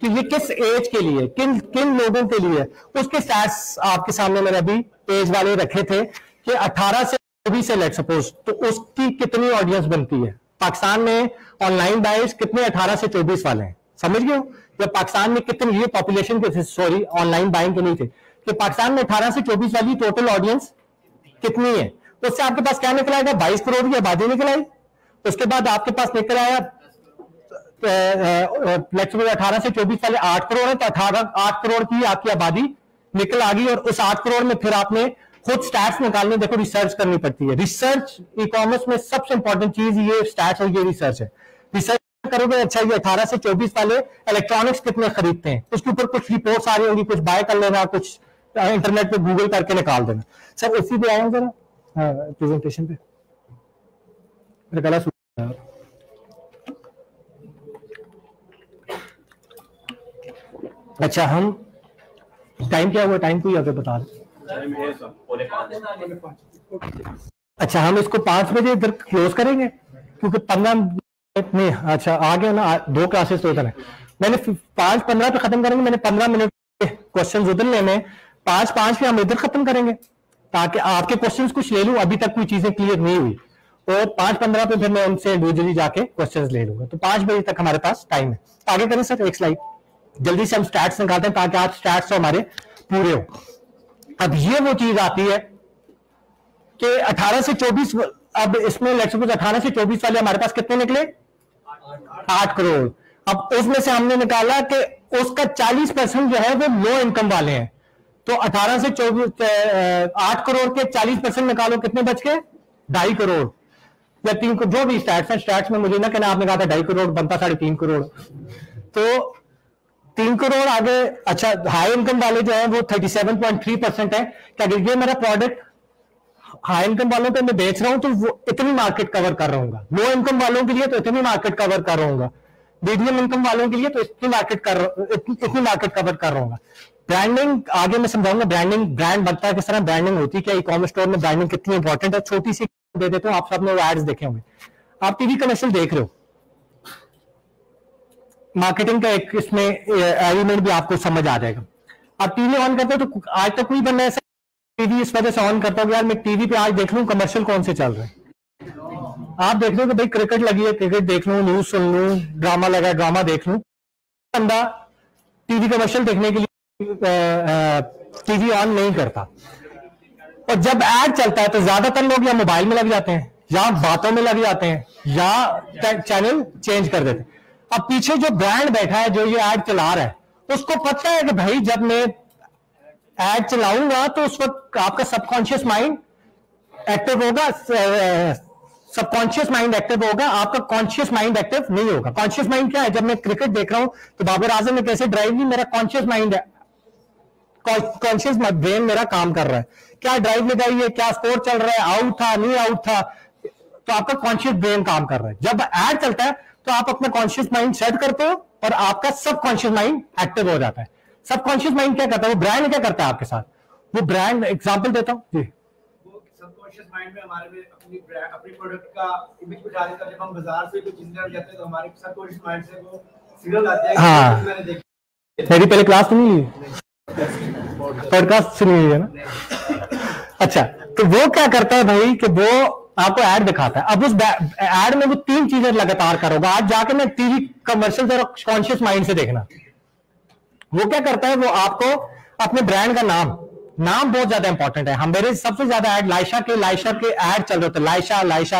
कि ये किस एज के लिए, किन किन लोगों के लिए, उसके स्टैट्स आपके सामने मैंने अभी एज वाले रखे थे कि 18 से 24 से लेट सपोज, तो उसकी कितनी ऑडियंस बनती है। पाकिस्तान में ऑनलाइन बायर्स कितने 18 से 24 वाले हैं, समझ गए हो, या पाकिस्तान में कितनी, ये पॉपुलेशन के, सॉरी ऑनलाइन बाइंग के नहीं थे, कि पाकिस्तान में 18 से 24 वाली टोटल ऑडियंस कितनी है, तो उससे आपके पास क्या निकल आएगा, 22 करोड़ की आबादी निकल आई। उसके बाद आपके पास निकल आया 18 से 24 वाले 8 करोड़ है, तो 8 करोड़ की आपकी आबादी निकल आ गई। और उस 8 करोड़ में फिर आपने खुद स्टैट्स निकालने, देखो रिसर्च करनी पड़ती है, रिसर्च ई कॉमर्स में सबसे इंपॉर्टेंट चीज ये स्टैट्स और ये रिसर्च है। रिसर्च करोगे, अच्छा ये 18 से 24 वाले इलेक्ट्रॉनिक्स कितने खरीदते हैं, उसके ऊपर कुछ रिपोर्ट्स आ रही होंगी, कुछ बाय कर लेना, कुछ इंटरनेट पे गूगल करके निकाल देना। सर इसी पे आए जरा प्रेजेंटेशन पे, मेरा गला सूख रहा है। अच्छा, हम टाइम क्या हुआ, टाइम को ही आगे बता दें। अच्छा, हम इसको 5 बजे इधर क्लोज करेंगे क्योंकि 15 मिनट में, अच्छा आगे ना 2 क्लासेस तो है, मैंने 5:15 पे खत्म करेंगे, मैंने 15 मिनट क्वेश्चन उधर लेने, 5:05 पे हम इधर खत्म करेंगे ताकि आपके क्वेश्चंस कुछ ले लूं, अभी तक कोई चीजें क्लियर नहीं हुई, और 5:15 पे फिर मैं उनसे इंडिविजुअली जाके क्वेश्चंस ले लूंगा। तो 5 बजे तक हमारे पास टाइम है। आगे करें सर, एक स्लाइड जल्दी से हम स्टैट्स निकालते हैं ताकि आज स्टैट्स तो हमारे पूरे हो। अब ये वो चीज आती है कि 18 से 24, अब इसमें लेट्स सपोज 18 से 24 वाले हमारे पास कितने निकले, 8 करोड़। अब उसमें से हमने निकाला कि उसका 40% जो है वो लो इनकम वाले हैं, तो 18 से 24 8 करोड़ के 40% निकालो, कितने बच के 2.5 करोड़ या 3 करोड़, जो भी स्टैट्स हैं, स्टैट्स में मुझे ना कहना, आपने कहा था 2.5 करोड़ बनता 3.5 करोड़, तो 3 करोड़ आगे। अच्छा, हाई इनकम वाले जो है वो 37.3% है कि अगर ये मेरा प्रोडक्ट हाई इनकम वालों पे मैं बेच रहा हूं तो वो इतनी मार्केट कवर कर रहा हूँ, लो इनकम वालों के लिए तो इतनी मार्केट कवर कर रहा हूँ, मीडियम इनकम वालों के लिए तो इतनी मार्केट कवर कर रहा हूँ। ब्रांडिंग आगे मैं समझाऊंगा, ब्रांडिंग, ब्रांड बनता है किस तरह, ब्रांडिंग होती है क्या, ई कॉमर्स स्टोर में ब्रांडिंग कितनी इंपॉर्टेंट है। छोटी सी दे देता हूं, आप सबने वो एड्स देखे होंगे, आप टीवी कमर्शियल देख रहे हो, मार्केटिंग का एक इसमें एलिमेंट भी आपको समझ आ जाएगा। आप टीवी ऑन करते हो तो आज तक कोई बंदा ऐसा टीवी इस वजह से ऑन करता हूँ यार मैं टीवी पे आज देख लूं कमर्शियल कौन से चल रहे हैं, आप देख लो कि भाई क्रिकेट लगी है, क्रिकेट देख लूं, न्यूज सुन लूं, ड्रामा लगा है, ड्रामा देख लूं। बंदा टीवी कमर्शियल देखने के लिए टीवी ऑन नहीं करता, और जब ऐड चलता है तो ज्यादातर लोग या मोबाइल में लग जाते हैं या बातों में लग जाते हैं या चैनल चेंज कर देते हैं। अब पीछे जो ब्रांड बैठा है, जो ये एड चला रहा है, उसको पता है कि भाई जब मैं एड चलाऊंगा तो उस वक्त आपका सबकॉन्शियस माइंड एक्टिव होगा, सबकॉन्शियस माइंड एक्टिव होगा, आपका कॉन्शियस माइंड एक्टिव नहीं होगा। कॉन्शियस माइंड क्या है? जब मैं क्रिकेट देख रहा हूं तो बाबर आजम ने कैसे ड्राइव की, मेरा कॉन्शियस माइंड है, कॉन्शियस ब्रेन मेरा काम कर रहा है, क्या ड्राइव लगाई है, क्या स्कोर चल रहा है, आउट था नहीं आउट था, तो आपका कॉन्शियस ब्रेन काम कर रहा है। जब ऐड चलता है तो आप अपना कॉन्शियस माइंड सेट करते हो और आपका सबकॉन्शियस माइंड एक्टिव हो जाता है। सबकॉन्शियस माइंड क्या करता है? वो ब्रांड क्या करता है आपके साथ? वो ब्रांड, एग्जांपल देता हूं जी, वो सबकॉन्शियस माइंड में हमारे में अपनी प्रोडक्ट का इमेज बिठा देता है। जब हम बाजार से कोई चीज लेने जाते हैं तो हमारे सबकॉन्शियस माइंड से वो सिग्नल आते हैं। हाँ, मैंने देखी मेरी पहले क्लास तो नहीं ली, पॉडकास्ट सुनी है ना। अच्छा, तो वो क्या करता है भाई कि वो आपको ऐड दिखाता है। अब उस ऐड में वो 3 चीजें लगातार करोगा। आज जाके मैं टीवी कमर्शियल जरा कॉन्शियस माइंड से देखना, वो क्या करता है? वो आपको अपने ब्रांड का नाम बहुत ज्यादा इंपॉर्टेंट है। हम मेरे सबसे ज्यादा ऐड लाइशा के ऐड चल रहे थे,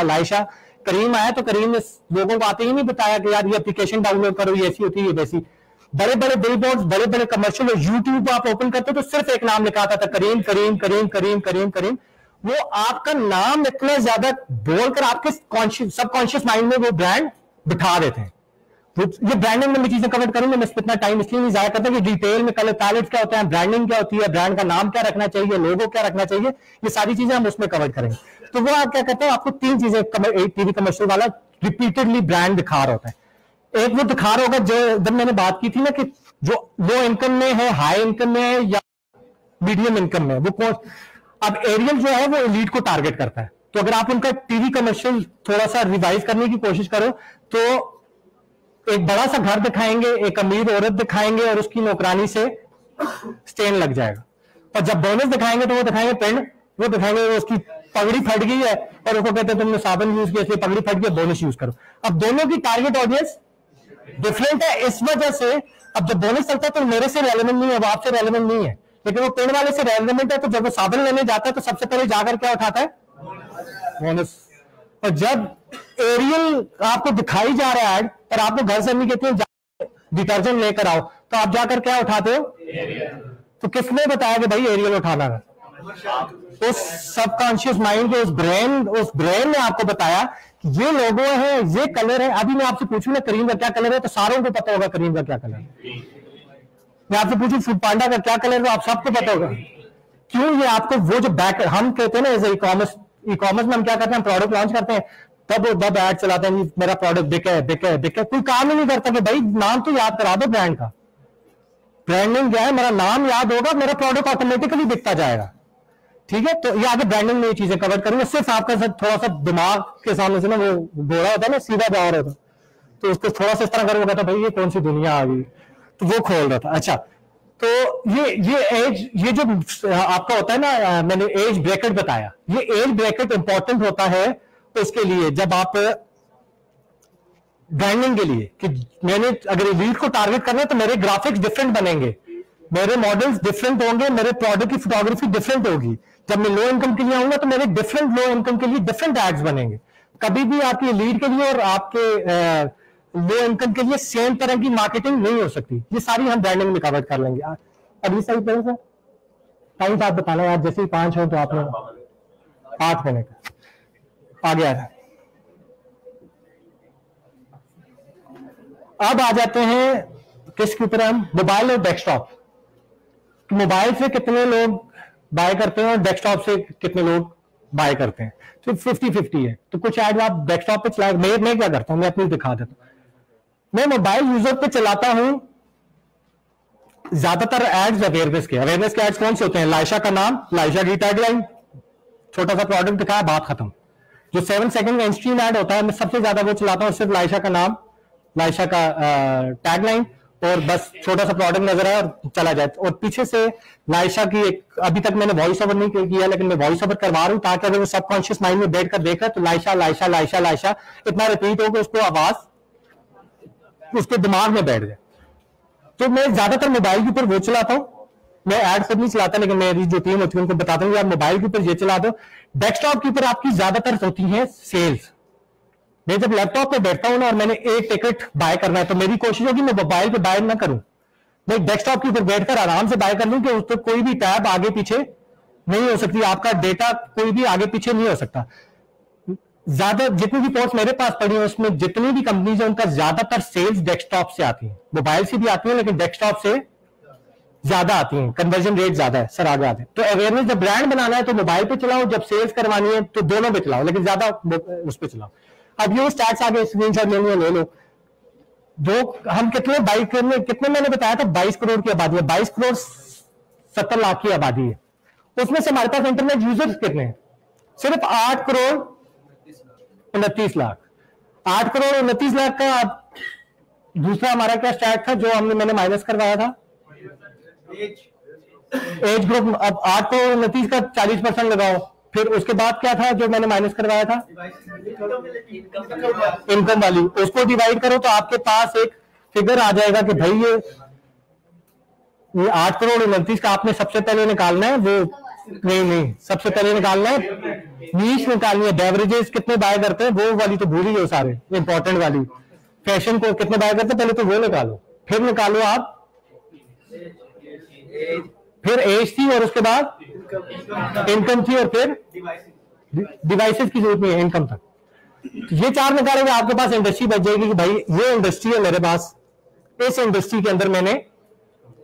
लाइशा। करीम आया तो करीम ने लोगों को आते ही नहीं बताया कि यार ये एप्लीकेशन डाउनलोड करो, ये ऐसी होती है, ये वैसी। बड़े बड़े बिलबोर्ड, बड़े बड़े कमर्शियल, यूट्यूब आप ओपन करते तो सिर्फ एक नाम लिखा आता था, करीम करीम करीम करीम करीम करीम। वो आपका नाम इतना ज्यादा बोलकर आपके सबकॉन्शियस माइंड में वो ब्रांड बिठा देते हैं। तो ये ब्रांडिंग में मैं चीजें कवर करूंगा, मैं इतना टाइम इसलिए नहीं जाया करता कि डिटेल में कलर पैलेट क्या होता है, ब्रांडिंग क्या होती है, ब्रांड का नाम क्या रखना चाहिए, लोगो क्या रखना चाहिए, ये सारी चीजें हम उसमें कवर करेंगे। तो वो आप क्या कहते हैं, आपको 3 चीजें टीवी कमर्शियल वाला रिपीटेडली ब्रांड दिखा रहा होता है। एक वो दिखा रहा होगा जो जब मैंने बात की थी ना कि जो लो इनकम में है, हाई इनकम में है या मीडियम इनकम में, वो कौन। अब एरियल जो है वो एलीट को टारगेट करता है। तो अगर आप उनका टीवी कमर्शियल थोड़ा सा रिवाइज करने की कोशिश करो तो एक बड़ा सा घर दिखाएंगे, एक अमीर औरत दिखाएंगे और उसकी नौकरानी से स्टेन लग जाएगा। और जब बोनस दिखाएंगे तो वो दिखाएंगे पेंड, वो दिखाएंगे उसकी पगड़ी फट गई है और उसको कहते हैं तुमने साबुन यूज किया इसलिए पगड़ी फट गई, बोनस यूज करो। अब दोनों की टारगेट ऑडियंस डिफरेंट है, इस वजह से अब जब बोनस चलता है तो मेरे से रेलेवेंट नहीं है, वो आपसे रेलेवेंट नहीं है, लेकिन वो पेड़ वाले से रेलेवेंट है। तो जब वो साबुन लेने जाता है तो सबसे पहले जाकर क्या उठाता है? बोनस। और जब एरियल आपको दिखाई जा रहा है ऐड और आपको घर से नहीं कहते हैं डिटर्जेंट लेकर आओ, तो आप जाकर क्या उठाते हो? तो किसने बताया कि भाई एरियल उठाना है? उस सबकॉन्शियस माइंड के उस ब्रेन ने आपको बताया कि ये लोगो है, ये कलर है। अभी मैं आपसे पूछूं ना करीम का क्या कलर है, तो सारों को पता होगा करीम का क्या कलर है। मैं आपसे पूछूं फूड पांडा का क्या कलर है, आप सबको पता होगा। क्यों? ये आपको वो जो बैक हम कहते हैं ना एज ई कॉमर्स में हम क्या करते हैं, प्रोडक्ट लॉन्च करते हैं तब ऐड चलाते हैं, मेरा प्रोडक्ट बिके। कोई काम ही नहीं करता कि भाई नाम तो याद करा दो ब्रांड का। ब्रांडिंग क्या है? मेरा नाम याद होगा, मेरा प्रोडक्ट ऑटोमेटिकली बिकता जाएगा। ठीक है, तो ये आगे ब्रांडिंग में ये चीजें कवर करूंगा। सिर्फ आपका थोड़ा सा दिमाग के सामने से ना वो घोड़ा होता है ना, सीधा जा रहा था, तो उसको थोड़ा सा इस तरह करूंगा था, भाई ये कौन सी दुनिया आ गई, तो वो खोल रहा था। अच्छा, तो ये एज, ये जो आपका होता है ना, मैंने एज ब्रैकेट बताया, ये एज ब्रैकेट इंपॉर्टेंट होता है उसके लिए जब आप ब्रांडिंग के लिए कि मैंने अगर एलीट को टारगेट करना है तो मेरे ग्राफिक्स डिफरेंट बनेंगे, मेरे मॉडल्स डिफरेंट होंगे, मेरे प्रोडक्ट की फोटोग्राफी डिफरेंट होगी। जब मैं लो इनकम के लिए आऊंगा तो मेरे डिफरेंट लो इनकम के लिए डिफरेंट एड्स बनेंगे। कभी भी आपकी एलीट के लिए और आपके लो इनकम के लिए सेम तरह की मार्केटिंग नहीं हो सकती। ये सारी हम ब्रांडिंग में कवर कर लेंगे। अगली साइड पर सर टाइम साथ बताना यार, जैसे ही 5 हो तो आपने 8 मिनट आगे आ जाए। अब आ जाते हैं किसके ऊपर, हम मोबाइल और डेस्कटॉप। मोबाइल से कितने लोग बाय करते हैं और डेस्कटॉप से कितने लोग बाय करते हैं, तो 50-50 है। तो कुछ ऐड आप डेस्कटॉप पे चला, मैं क्या करता हूं, मैं अपनी दिखा देता हूं। मैं मोबाइल यूजर पे चलाता हूं ज्यादातर एड्स अवेयरनेस के एड्स कौन से होते हैं? लाइशा का नाम, लाइशा की टैगलाइन, छोटा सा प्रोडक्ट दिखाया, बात खत्म। जो 7 सेकंड का इंस्ट्रीम एड होता है, मैं सबसे ज्यादा वो चलाता हूं, सिर्फ लाइशा का नाम, लाइशा का टैगलाइन और बस छोटा सा प्रोडक्ट नजर आया और चला जाए। और पीछे से लाइशा की एक, अभी तक मैंने वॉइस ओवर नहीं किया लेकिन मैं वॉइस ओवर करवा रहा हूं ताकि अगर वो सबकॉन्शियस माइंड में बैठ कर देख रहा है तो लाइशा लाइशा लाइशा लाइशा इतना रिपीट हो कि उसको आवाज उसके दिमाग में बैठ जाए। तो मैं ज्यादातर मोबाइल के ऊपर वो चलाता हूं, मैं ऐड खुद नहीं चलाता लेकिन मेरी जो टीम होती है उनको बताता हूँ यार मोबाइल के ऊपर ये चला दो। डेस्कटॉप के ऊपर आपकी ज्यादातर होती है सेल्स। मैं जब लैपटॉप पे बैठता हूं ना और मैंने एक टिकट बाय करना है तो मेरी कोशिश होगी मैं मोबाइल पे बाय ना करूं, मैं डेस्कटॉप के ऊपर बैठकर आराम से बाय कर लूं कि उस पर कोई भी टैब आगे पीछे नहीं हो सकती, आपका डेटा कोई भी आगे पीछे नहीं हो सकता। ज्यादा जितनी भी पोस्ट मेरे पास पड़ी है उसमें जितनी भी कंपनीज है उनका ज्यादातर सेल्स डेस्कटॉप से आती है, मोबाइल से भी आती है लेकिन डेस्कटॉप से ज्यादा आती है, कन्वर्जन रेट ज्यादा है। सर आगे आते हैं तो अवेयरनेस जब ब्रांड बनाना है तो मोबाइल पे चलाओ, जब सेल्स करवानी है तो दोनों पे चलाओ, लेकिन ज्यादा उस पे चलाओ। अब ये स्टैट्स आगे स्क्रीनशॉट लेनी है ले लो। हम कितने बाई करने कितने मैंने बताया था 22 करोड़ की आबादी है, 22 करोड़ 70 लाख की आबादी है, उसमें से हमारे पास इंटरनेट यूजर्स कितने हैं? सिर्फ 8 करोड़ 29 लाख। 8 करोड़ 29 लाख का दूसरा हमारा क्या स्टैट था जो मैंने माइनस करवाया था? Age group. अब 8 करोड़ 29 का 40% लगाओ, फिर उसके बाद क्या था जो मैंने माइनस करवाया था? इनकम वाली, उसको डिवाइड करो तो आपके पास एक फिगर आ जाएगा कि भाई ये 8 करोड़ 29 का आपने सबसे पहले निकालना है, वो नहीं सबसे पहले निकालना है नीश निकालनी है, बेवरेजेस कितने बाय करते हैं वो वाली तो भूल ही हो सारे, इंपॉर्टेंट वाली। फैशन को कितने बाय करते हैं पहले तो वो निकालो, फिर निकालो आप फिर एज थी और उसके बाद इनकम थी और फिर डिवाइसेस की जरूरत नहीं है इनकम तक। ये 4 निकालेंगे आपके पास इंडस्ट्री बच जाएगी कि भाई ये इंडस्ट्री है मेरे पास, इस इंडस्ट्री के अंदर मैंने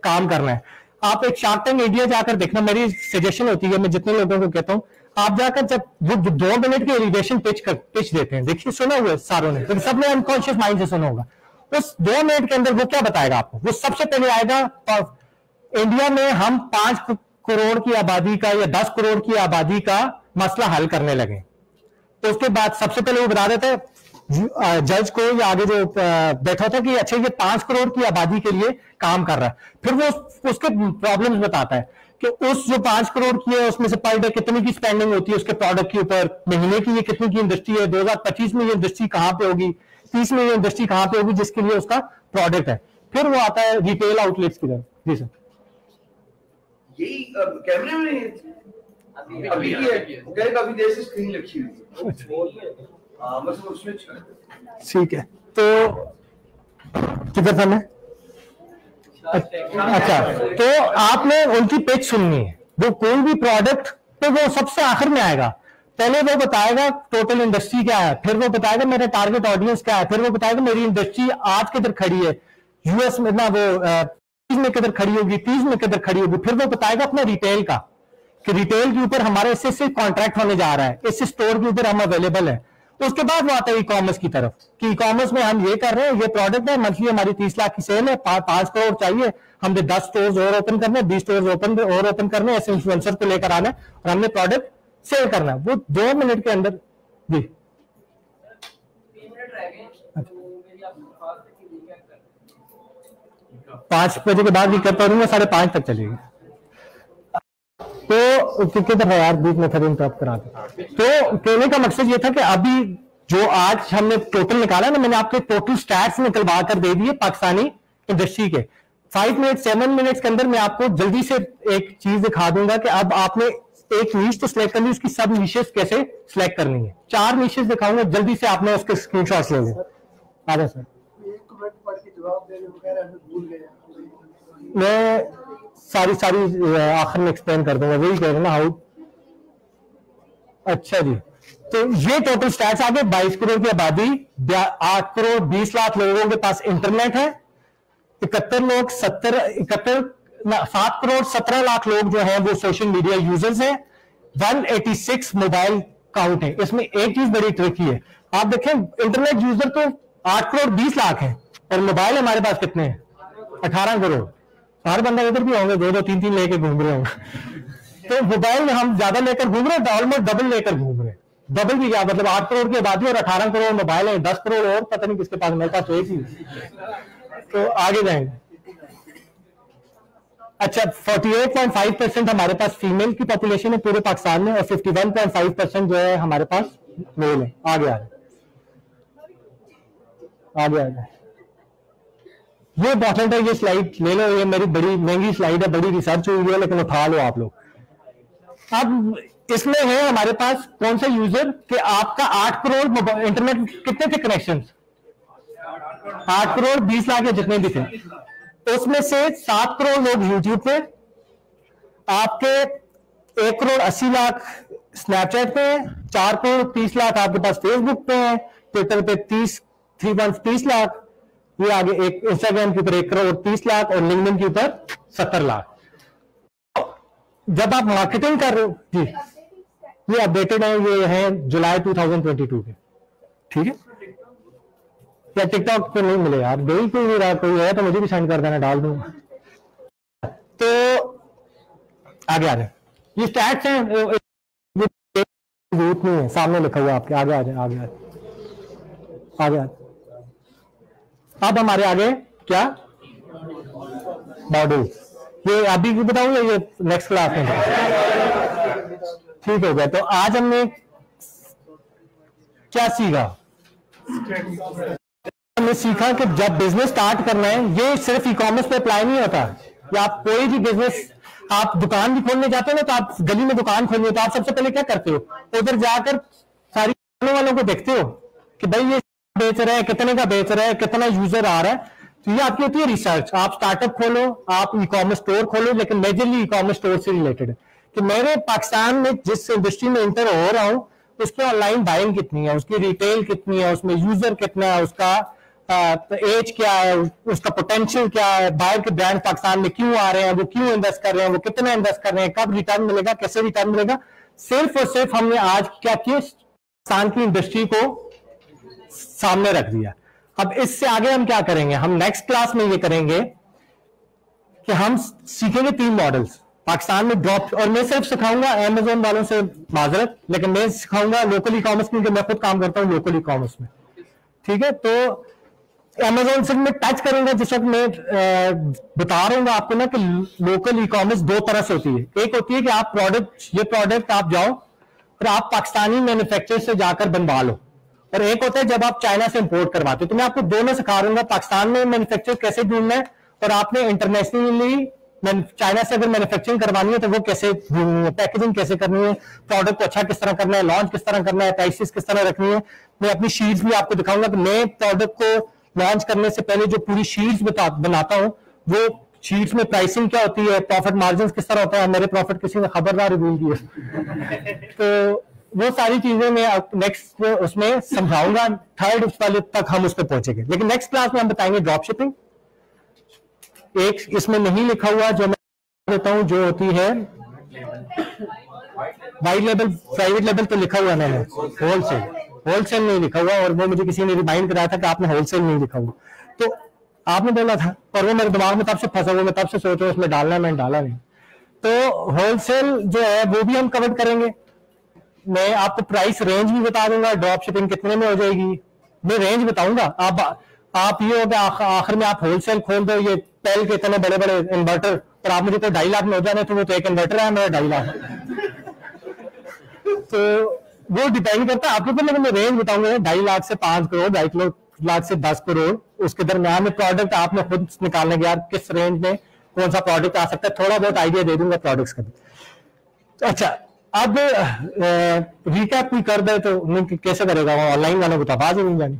काम करना है। आप एक शार्क टैंक इंडिया जाकर देखना, मेरी सजेशन होती है, मैं जितने लोगों को कहता हूं आप जाकर जब वो 2 मिनट के एलिवेशन पिच देते हैं, देखिए सुना हुआ है सारों ने, लेकिन सबने अनकॉन्शियस माइंड से सुना होगा। उस 2 मिनट के अंदर वो क्या बताएगा आपको? वो सबसे पहले आएगा इंडिया में हम 5 करोड़ की आबादी का या 10 करोड़ की आबादी का मसला हल करने लगे, तो उसके बाद सबसे पहले वो बता देते हैं जज को या आगे जो बैठा था कि अच्छा ये 5 करोड़ की आबादी के लिए काम कर रहा है, फिर वो उसके प्रॉब्लम्स बताता है कि उस जो 5 करोड़ की है उसमें से पर डे कितनी की स्पेंडिंग होती है उसके प्रोडक्ट के ऊपर, महीने की ये कितनी की इंडस्ट्री है, 2025 में ये इंडस्ट्री कहां पे होगी, 30 में ये इंडस्ट्री कहां पे होगी जिसके लिए उसका प्रोडक्ट है। फिर वो आता है रिटेल आउटलेट्स की तरफ। जी सर, यही कैमरे में अभी है, काफी देर से स्क्रीन रखी हुई है, बस उसमें ठीक है। तो किधर था मैं? अच्छा, तो आपने उनकी पिच सुननी है, वो कोई भी प्रोडक्ट तो वो सबसे आखिर में आएगा, पहले वो बताएगा टोटल इंडस्ट्री क्या है, फिर वो बताएगा मेरा टारगेट ऑडियंस क्या है, फिर वो बताएगा मेरी इंडस्ट्री आज किधर खड़ी है, यूएस में ना वो 30 में किधर खड़ी होगी, 30 में किधर खड़ी होगी, फिर वो बताएगा अपना रिटेल का कि रिटेल के ऊपर हमारे इससे कॉन्ट्रैक्ट होने जा रहा है, इस स्टोर के ऊपर हम अवेलेबल है। उसके बाद वो आता है ई कॉमर्स की तरफ कि ई कॉमर्स में हम ये कर रहे हैं, ये प्रोडक्ट है, मंथली हमारी 30 लाख की सेल है, 5 करोड़ चाहिए, हमने 10 स्टोर्स और ओपन करने, 20 स्टोर्स और ओपन करने, ऐसे इन्फ्लुएंसर को लेकर आना है और हमने प्रोडक्ट सेल करना है। वो 2 मिनट के अंदर। जी 5 बजे के बाद भी कर पाऊंगा, 5:30 तक चलेगी। तो किधर है यार, बीच में था इंटरप्ट करा के। तो कहने का मकसद ये था कि अभी जो आज हमने टोटल निकाला ना, मैंने आपके टोटल स्टैट्स निकलवा कर दे दिए पाकिस्तानी इंडस्ट्री के। 5 मिनट 7 मिनट्स के अंदर मैं आपको जल्दी से एक चीज दिखा दूंगा कि अब आपने एक नीश तो सिलेक्ट करनी, उसकी सब नीशेस कैसे सिलेक्ट करनी है। 4 नीशेस दिखाऊंगा, जल्दी से आपने उसके स्क्रीनशॉट्स ले लें। आ जाए सर, मैं सारी आखिर में एक्सप्लेन कर दूंगा, वही कह रहे ना हाउ। अच्छा जी, तो ये टोटल स्टैट्स आ गए। 22 करोड़ की आबादी, 8 करोड़ 20 लाख लोगों के पास इंटरनेट है, 7 करोड़ 17 लाख लोग जो हैं वो सोशल मीडिया यूजर्स हैं, 186 मोबाइल काउंट है। इसमें एक चीज बड़ी ट्रिकी है, आप देखें इंटरनेट यूजर तो 8 करोड़ 20 लाख है और मोबाइल हमारे पास कितने हैं? 18 करोड़। हर बंदा इधर भी होंगे 2-2 3-3 लेके घूम रहे होंगे। तो मोबाइल हम ज्यादा लेकर घूम रहे हैं, ऑलमोस्ट डबल लेकर घूम रहे हैं। डबल भी क्या मतलब, 8 करोड़ की आबादी और 18 करोड़ मोबाइल है, 10 करोड़ और पता नहीं किसके पास, मेरे पास तो एक ही। तो आगे जाएंगे। अच्छा, 48.5% हमारे पास फीमेल की पॉपुलेशन है पूरे पाकिस्तान में और 51.5% जो है हमारे पास मेल है। आगे आगे ये इंपॉर्टेंट है, ये स्लाइड ले लो, ये मेरी बड़ी महंगी स्लाइड है, बड़ी रिसर्च हुई है, लेकिन उठा लो आप लोग। अब इसमें है हमारे पास कौन सा यूजर कि आपका 8 करोड़ इंटरनेट कितने थे कनेक्शन, 8 करोड़ 20 लाख या जितने भी थे, उसमें से 7 करोड़ लोग यूट्यूब पे, आपके 1 करोड़ 80 लाख स्नैपचैट पे है, 4 करोड़ 30 लाख आपके पास फेसबुक पे है, ट्विटर पे 30 लाख, ये आगे एक इंस्टाग्राम के ऊपर 1 करोड़ 30 लाख और लिंक्डइन के ऊपर 70 लाख। जब आप मार्केटिंग कर रहे हो जी, ये अपडेटेड है, ये है जुलाई 2022 के, ठीक है। या टिकटॉक पे नहीं मिले यार, कोई नहीं रहा, कोई है तो मुझे भी सेंड कर देना, डाल दूंगा। तो आगे आ जाए, ये स्टैट्स हैं, जरूरत नहीं है, सामने लिखा हुआ आपके, आगे आ जाए, आगे आ जाए। अब हमारे आगे क्या मॉडल, ये अभी भी बताऊं या ये नेक्स्ट क्लास में? ठीक हो गया। तो आज हमने क्या सीखा? हमने सीखा कि जब बिजनेस स्टार्ट करना है, ये सिर्फ ई कॉमर्स पे अप्लाई नहीं होता, या आप कोई भी बिजनेस, आप दुकान भी खोलने जाते हो ना, तो आप गली में दुकान खोलनी हो तो आप सबसे पहले क्या करते हो, उधर जाकर सारी दुकानों वालों को देखते हो कि भाई ये बेच रहा है, कितने का बेच रहा है, कितना यूजर आ रहा है। तो ये आपकी होती है रिसर्च। आप स्टार्टअप खोलो, आप ई कॉमर्स स्टोर खोलो, लेकिन मेजरली ई कॉमर्स स्टोर से रिलेटेड है कि मेरे पाकिस्तान में जिस इंडस्ट्री में इंटर हो रहा हूँ उसकी ऑनलाइन बाइंग कितनी है, उसकी रिटेल कितनी है, उसमें यूजर कितना है, उसका एज क्या है, उसका पोटेंशियल क्या है, बाहर के ब्रांड पाकिस्तान में क्यों आ रहे हैं, वो क्यों इन्वेस्ट कर रहे हैं, वो कितना इन्वेस्ट कर रहे हैं, कब रिटर्न मिलेगा, कैसे रिटर्न मिलेगा। सिर्फ और सिर्फ हमने आज क्या किया, पाकिस्तान की इंडस्ट्री को सामने रख दिया। अब इससे आगे हम क्या करेंगे, हम नेक्स्ट क्लास में ये करेंगे कि हम सीखेंगे 3 मॉडल्स पाकिस्तान में ड्रॉप, और मैं सिर्फ सिखाऊंगा अमेज़न वालों से माजरत, लेकिन मैं सिखाऊंगा लोकल ई कॉमर्स, क्योंकि मैं खुद काम करता हूं लोकल ई कॉमर्स में, ठीक है। तो अमेज़न से मैं टच करूंगा, जिस वक्त मैं बता रहा हूँ आपको ना कि लोकल ई कॉमर्स 2 तरह से होती है। एक होती है कि आप ये प्रोडक्ट आप जाओ और आप पाकिस्तानी मैन्युफैक्चरर से जाकर बनवा लो, और एक होता है जब आप चाइना से इंपोर्ट करवाते हो। तो मैं आपको दोनों सिखा दूंगा, पाकिस्तान में मैन्युफैक्चर कैसे ढूंढना है, और आपने इंटरनेशनली चाइना से अगर मैन्युफैक्चरिंग करवानी है तो वो कैसे ढूंढनी है, पैकेजिंग कैसे करनी है, प्रोडक्ट को अच्छा किस तरह करना है, लॉन्च किस तरह करना है, प्राइसेस किस तरह रखनी है। मैं अपनी शीट्स भी आपको दिखाऊंगा कि मैं प्रोडक्ट को लॉन्च करने से पहले जो पूरी शीट्स बनाता हूँ, वो शीट्स में प्राइसिंग क्या होती है, प्रॉफिट मार्जिन किस तरह होता है, मेरे प्रॉफिट किसी ने खबरदार रिवील किया तो वो सारी चीजें मैं नेक्स्ट उसमें समझाऊंगा, 3rd वाले तक हम उस पर पहुंचेंगे। लेकिन नेक्स्ट क्लास में हम बताएंगे ड्रॉप शिपिंग। एक इसमें नहीं लिखा हुआ जो मैं देता हूं, जो होती है वाइट लेवल, प्राइवेट लेवल तो लिखा हुआ मैंने, होलसेल नहीं लिखा हुआ, और वो मुझे किसी ने रिमाइंड कराया था कि आपने होलसेल नहीं लिखा हुआ, तो आपने बोला था, और वो मेरे दिमाग में तब से फंसा हुआ, मैं तब से सोच रहा हूं उसमें डालना है, मैंने डाला नहीं। तो होलसेल जो है वो भी हम कवर करेंगे। मैं आपको प्राइस रेंज भी बता दूंगा, ड्रॉप शिपिंग कितने में हो जाएगी, मैं रेंज बताऊंगा। आप ये होगा आखिर में आप होलसेल खोल दो, ये पेल के इतने बड़े बड़े इन्वर्टर, और आप मुझे तो 2.5 लाख में हो जाने, तो वो तो एक इन्वर्टर है मेरा 2.5 लाख तो वो डिपेंड करता है आपके ऊपर, लेकिन मैं रेंज बताऊंगा 2.5 लाख से 5 करोड़, 2.5 लाख से 10 करोड़, उसके दरमियान में प्रोडक्ट आपने खुद निकालने के यार किस रेंज में कौन सा प्रोडक्ट आ सकता है, थोड़ा बहुत आइडिया दे दूंगा प्रोडक्ट्स का भी। अच्छा, अब रिकैप भी कर दे तो कैसे करेगा, वो ऑनलाइन वालों को तो आवाज ही नहीं जानी।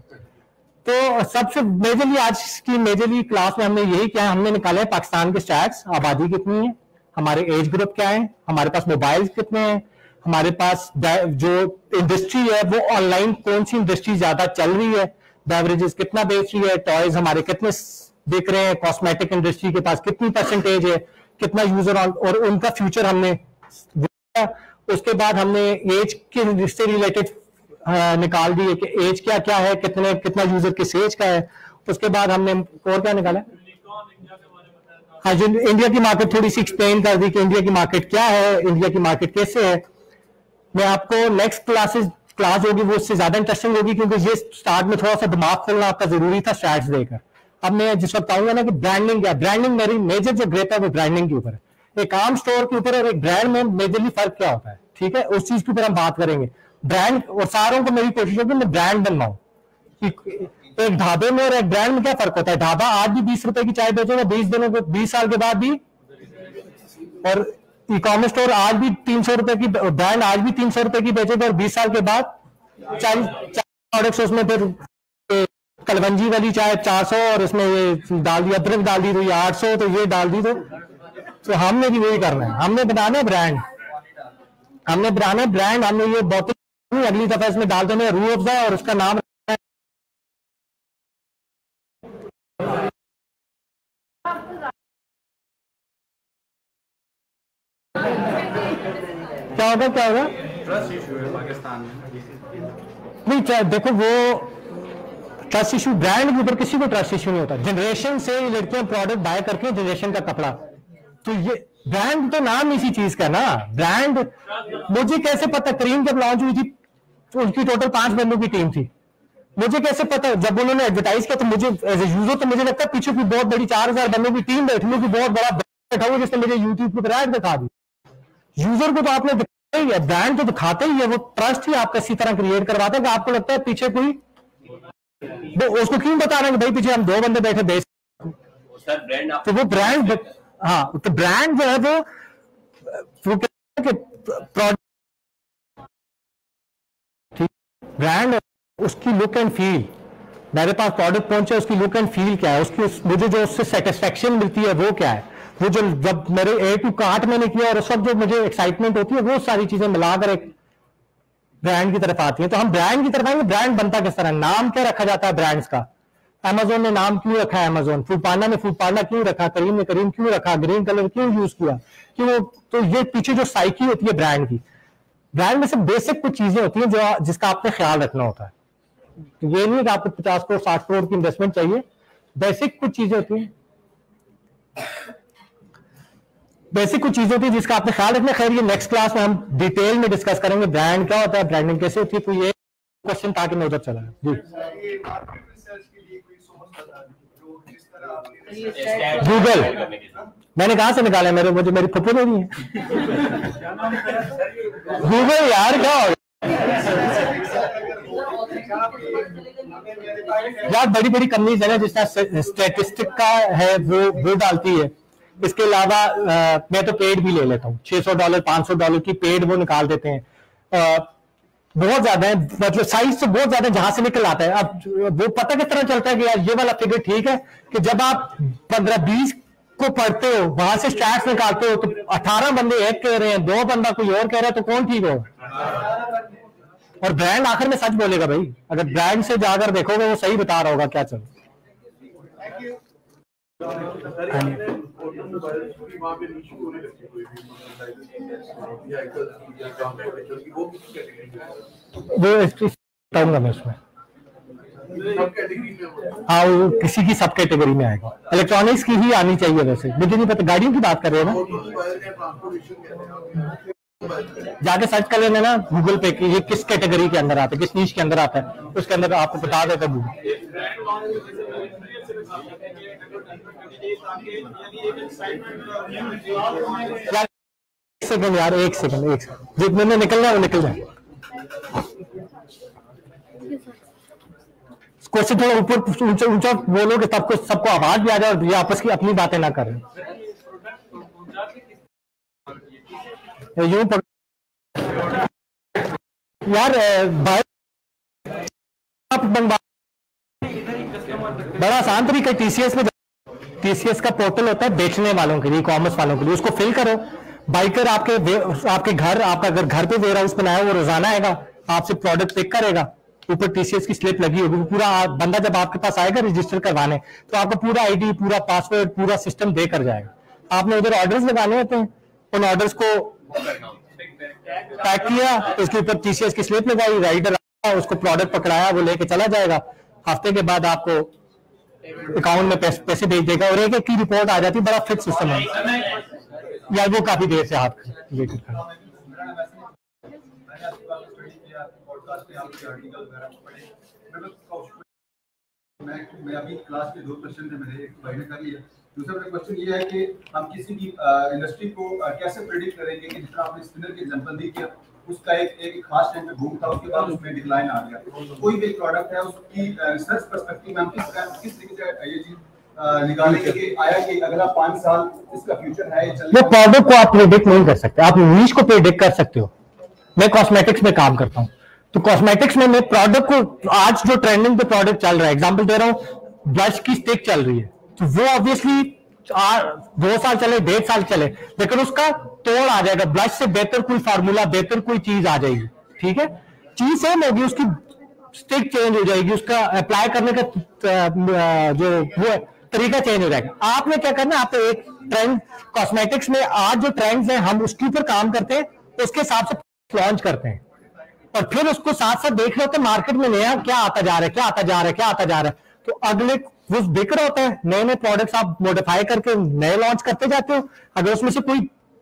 तो सबसे मेजरली आज की मेजरली क्लास में हमने यही किया, हमने निकाले पाकिस्तान के स्टैट्स, आबादी कितनी है, हमारे एज ग्रुप क्या है, हमारे पास मोबाइल कितने हैं, हमारे पास जो इंडस्ट्री है वो ऑनलाइन कौन सी इंडस्ट्री ज्यादा चल रही है, बेवरेजेस कितना बेच रही है, टॉयज हमारे कितने बिक रहे हैं, कॉस्मेटिक इंडस्ट्री के पास कितनी परसेंटेज है, कितना यूजर और उनका फ्यूचर हमने। उसके बाद हमने एज के से रिलेटेड निकाल दिए कि एज क्या क्या है, कितना यूजर किस एज का है। उसके बाद हमने और क्या निकाला, हाँ जो इंडिया की मार्केट थोड़ी सी एक्सप्लेन कर दी कि इंडिया की मार्केट क्या है, इंडिया की मार्केट कैसे है। मैं आपको नेक्स्ट क्लास होगी वो उससे ज्यादा इंटरेस्टिंग होगी, क्योंकि ये स्टार्ट में थोड़ा सा दिमाग खोलना आपका जरूरी था स्टैट्स देकर। अब मैं जिस वक्त आऊंगा ना कि ब्रांडिंग क्या, ब्रांडिंग मेरी मेजर जो ग्रेप है वो ब्रांडिंग के ऊपर है, एक आम स्टोर के ऊपर और एक ब्रांड में मेजरली फर्क क्या होता है, ठीक है, उस चीज के ऊपर हम बात करेंगे। ब्रांड और सारों को मेरी कोशिश होगी मैं ब्रांड बनवाऊं। एक ढाबे में और एक ब्रांड में क्या फर्क होता है, ढाबा आज भी 20 रुपए की चाय बेचेगा 20 साल के बाद भी, और ई कॉमर्स स्टोर आज भी 300 रुपए की, ब्रांड आज भी 300 रुपए की बेचेगा और 20 साल के बाद 40 प्रोडक्ट्स उसमें फिर कलवंजी वाली चाय 400 और इसमें ये डाल दी अदरक डाल दी तो ये 800 तो ये डाल दी तो हमने भी वही करना है। हमने बनाना ब्रांड, हमने ये बोतल अगली दफा इसमें डाल देना रूह अफ़ज़ा और उसका नाम क्या होगा ट्रस्ट इशू है पाकिस्तान में। नहीं देखो वो ट्रस्ट इशू ब्रांड के ऊपर किसी को ट्रस्ट इशू नहीं होता। जनरेशन से लड़कियां प्रोडक्ट बाय करके जनरेशन का कपड़ा, तो ये ब्रांड तो नाम इसी चीज का ना। ब्रांड मुझे कैसे पता, करीम जब लॉन्च हुई थी तो उनकी टोटल 5 बंदों की टीम थी, मुझे कैसे पता जब उन्होंने एडवर्टाइज किया तो मुझे एज ए यूजर तो मुझे लगता है पीछे कोई बहुत बड़ी 4000 बंदों की टीम बैठी होगी, बहुत बड़ा बैठा हुआ जिसने मुझे यूट्यूब पर ऐड दिखा दी। यूजर को तो आपने दिखाया ही है, ब्रांड तो दिखाते ही है, वो ट्रस्ट ही आपका इसी तरह क्रिएट करवाता है कि आपको लगता है पीछे कोई, वो उसको क्यों बता रहे हैं कि भाई पीछे हम 2 बंदे बैठे बेच, तो वो ब्रांड, हाँ तो ब्रांड जो है वो प्रोडक्ट, ब्रांड उसकी लुक एंड फील, मेरे पास प्रोडक्ट पहुंचे उसकी लुक एंड फील क्या है, उसकी मुझे जो उससे सेटिस्फेक्शन मिलती है वो क्या है, वो जो जब मेरे A to कार्ट मैंने किया और उस वक्त जो मुझे एक्साइटमेंट होती है वो सारी चीजें मिलाकर एक ब्रांड की तरफ आती है। तो हम ब्रांड की तरफ आएंगे। ब्रांड बनता किस तरह, नाम क्या रखा जाता है ब्रांड्स का, अमेजोन ने नाम क्यों रखा है अमेजोन, फूड पांडा ने फूड पांडा क्यों रखा, करीम ने करीम क्यों रखा, ग्रीन कलर क्यों यूज किया, क्यों, तो ये पीछे जो साइकी होती है ब्रांड की, ब्रांड में से बेसिक कुछ चीजें होती हैं जो जिसका आपने ख्याल रखना होता है। तो ये नहीं कि आपको 50 करोड़ 60 करोड़ की इन्वेस्टमेंट चाहिए, बेसिक कुछ चीजें होती हैं, बेसिक कुछ चीजें होती है जिसका आपने ख्याल रखना। खैर ये नेक्स्ट क्लास में हम डिटेल में डिस्कस करेंगे ब्रांड क्या होता है, ब्रांडिंग कैसे होती है। तो ये क्वेश्चन ताकि मैं उधर चला जी। गूगल मैंने कहां से निकाला, मुझे मेरी फुप्पो में नहीं है गूगल यार, क्या हो यार, बड़ी बड़ी कंपनीज है ना जिसका स्टैटिस्टिक का है वो डालती है। इसके अलावा मैं तो पेड भी ले लेता हूँ, $600 $500 की पेड वो निकाल देते हैं, बहुत ज्यादा है, मतलब साइज तो बहुत ज्यादा जहां से निकल आता है। अब वो पता किस तरह चलता है कि यार ये वाला फिगर ठीक है, कि जब आप 15-20 को पढ़ते हो वहां से स्टैट्स निकालते हो तो 18 बंदे एक कह रहे हैं, 2 बंदा कोई और कह रहा है, तो कौन ठीक होगा। और ब्रांड आखिर में सच बोलेगा भाई, अगर ब्रांड से जाकर देखोगे वो सही बता रहा होगा क्या चल। वो बताऊंगा मैं उसमें, हाँ वो किसी की सब कैटेगरी में आएगा, इलेक्ट्रॉनिक्स की ही आनी चाहिए। वैसे मुझे नहीं पता, गाड़ियों की बात कर रहे हो ना, जाके सर्च कर लेना ना गूगल पे कि ये किस कैटेगरी के अंदर आता है, किस नीश के अंदर आता है, उसके अंदर आपको बता देगा गूगल। यार एक सेकंड जो मैंने निकलना है वो निकल जाए। क्वेश्चन थोड़ा ऊपर ऊंचा बोलोगे तब कुछ सबको आवाज भी आ जाए और ये आपस की अपनी बातें ना करें। यूं यार बड़ा आसान तरीका टीसीएस में, टीसीएस का पोर्टल होता है बेचने वालों के लिए, कॉमर्स वालों के लिए, उसको फिल करो। बाइकर आपके घर, आपका अगर घर पे वेयर हाउस बनाया वो रोजाना आएगा, आपसे प्रोडक्ट पिक करेगा, ऊपर टीसीएस की स्लिप लगी होगी, पूरा बंदा जब आपके पास आएगा रजिस्टर करवाने तो आपको पूरा आईडी, पूरा पासवर्ड, पूरा सिस्टम देकर जाएगा। आपने उधर ऑर्डर्स लगाने होते हैं, उन ऑर्डर्स को पैक किया, उसके ऊपर टीसीएस की स्लिप लगाई, राइडर आया, उसको प्रोडक्ट पकड़ाया, वो लेके चला जाएगा। हफ्ते के बाद आपको अकाउंट में पैसे भेज देगा और एक की रिपोर्ट आ जाती है। बड़ा फिक्स सिस्टम है यार, वो काफी देर से हाथ लेकर खड़ा। मैं अभी क्लास के 2 क्वेश्चन थे मेरे, एक भाई ने कर लिया। दूसरा मेरा क्वेश्चन ये है कि हम किसी भी इंडस्ट्री को कैसे प्रेडिक्ट करेंगे कि जिस तरह आपने स्पिनर की एग्जांपल दी कि उसका एक खास टाइम पे बूम था, उसके बाद उसमें डिक्लाइन आ गया। कोई भी प्रोडक्ट है उसकी रिसर्च पर्सपेक्टिव में हम किस तरीके से ये चीज निकालेंगे कि आया कि अगला 5 साल इसका फ्यूचर है वो प्रोडक्ट को आप प्रेडिक्ट नहीं कर सकते, आप नीश को प्रेडिक्ट कर सकते हो। मैं कॉस्मेटिक्स में काम करता हूं, तो कॉस्मेटिक्स में मैं प्रोडक्ट को, आज जो ट्रेंडिंग पे प्रोडक्ट चल रहा है, एग्जांपल दे रहा हूं, ब्लश की स्टिक चल रही है, तो वो ऑब्वियसली 2 साल चले, 1.5 साल चले, लेकिन उसका तोड़ आ जाएगा, ब्लश से बेहतर कोई फार्मूला, बेहतर कोई चीज आ जाएगी, ठीक है, चीज सेम होगी, उसकी स्टिक चेंज हो जाएगी, उसका अप्लाई करने का जो वो तरीका चेंज हो जाएगा। आपने क्या करना है, आपको एक ट्रेंड, कॉस्मेटिक्स में आज जो ट्रेंड्स हैं हम उसके ऊपर काम करते हैं, उसके हिसाब से लॉन्च करते हैं, और फिर उसको साथ साथ देख रहे होते हैं मार्केट में नया क्या आता जा रहा है, क्या आता जा रहा है, क्या आता जा रहा है, तो अगले वो बिक रहा होता है, नए नए प्रोडक्ट्स आप मॉडिफाई करके नए लॉन्च करते जाते हो। अगर उसमें से कोई,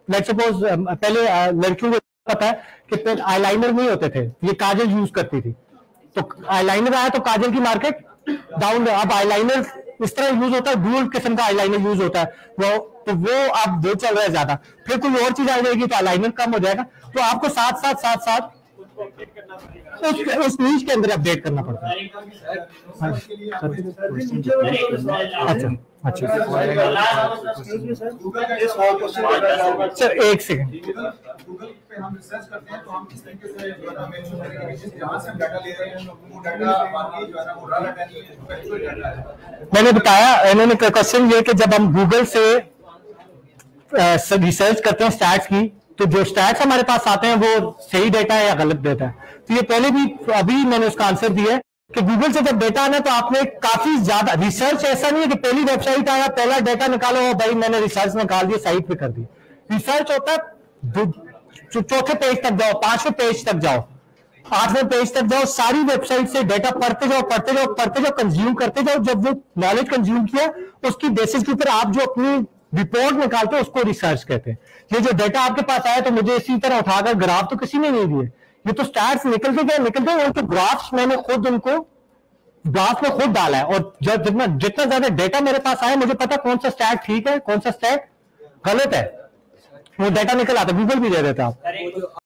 लेट्स सपोज पहले लड़कियों को पता है कि पहले आईलाइनर नहीं होते थे, ये काजल यूज करती थी, तो आईलाइनर आया तो काजल की मार्केट डाउन, अब आईलाइनर इस तरह यूज होता है, डुअल किस्म का आईलाइनर यूज होता है, वो अब वो चल रहा है ज्यादा, फिर कोई और चीज आ जाएगी तो आईलाइनर कम हो जाएगा, तो आपको साथ उस नीश के अंदर अपडेट करना पड़ता है। अच्छा सर, एक सेकंड, गूगल पे हम रिसर्च करते हैं तो हम किस तरीके से जो है ना मेक श्योर करेंगे कि जहां से हम डाटा ले रहे हैं वो डाटा बाकी जो है ना वो रॉ डाटा नहीं है, फैक्चुअल डाटा है। मैंने बताया, इन्होंने क्वेश्चन ये कि जब हम गूगल से रिसर्च करते हैं स्टैट्स की, तो जो स्टैट्स हमारे पास आते हैं वो सही डेटा है या गलत डेटा है, तो ये पहले भी अभी मैंने उसका आंसर दिया है कि गूगल से जब डेटा आना तो आपने काफी ज्यादा रिसर्च, ऐसा नहीं है कि पहली वेबसाइट आया पहला डेटा निकालो, भाई मैंने रिसर्च निकाल दिया साइट पे कर दी, रिसर्च होता है चौथे पेज तक जाओ, 5वें पेज तक जाओ, 8वें पेज तक जाओ, सारी वेबसाइट से डेटा पढ़ते जाओ, कंज्यूम करते जाओ, जब वो नॉलेज कंज्यूम किया उसकी बेसिस के ऊपर आप जो अपनी रिपोर्ट निकालते हो उसको रिसर्च कहते हैं। ये जो डेटा आपके पास आया तो मुझे इसी तरह उठाकर ग्राफ तो किसी ने नहीं दिए, ये तो स्टैट्स निकलते गए, उनके ग्राफ्स मैंने खुद उनको ग्राफ में खुद डाला है, और जितना ज्यादा डेटा मेरे पास आया मुझे पता कौन सा स्टैट ठीक है, कौन सा स्टैट गलत है, वो डेटा निकल आता, गूगल भी दे देता आप।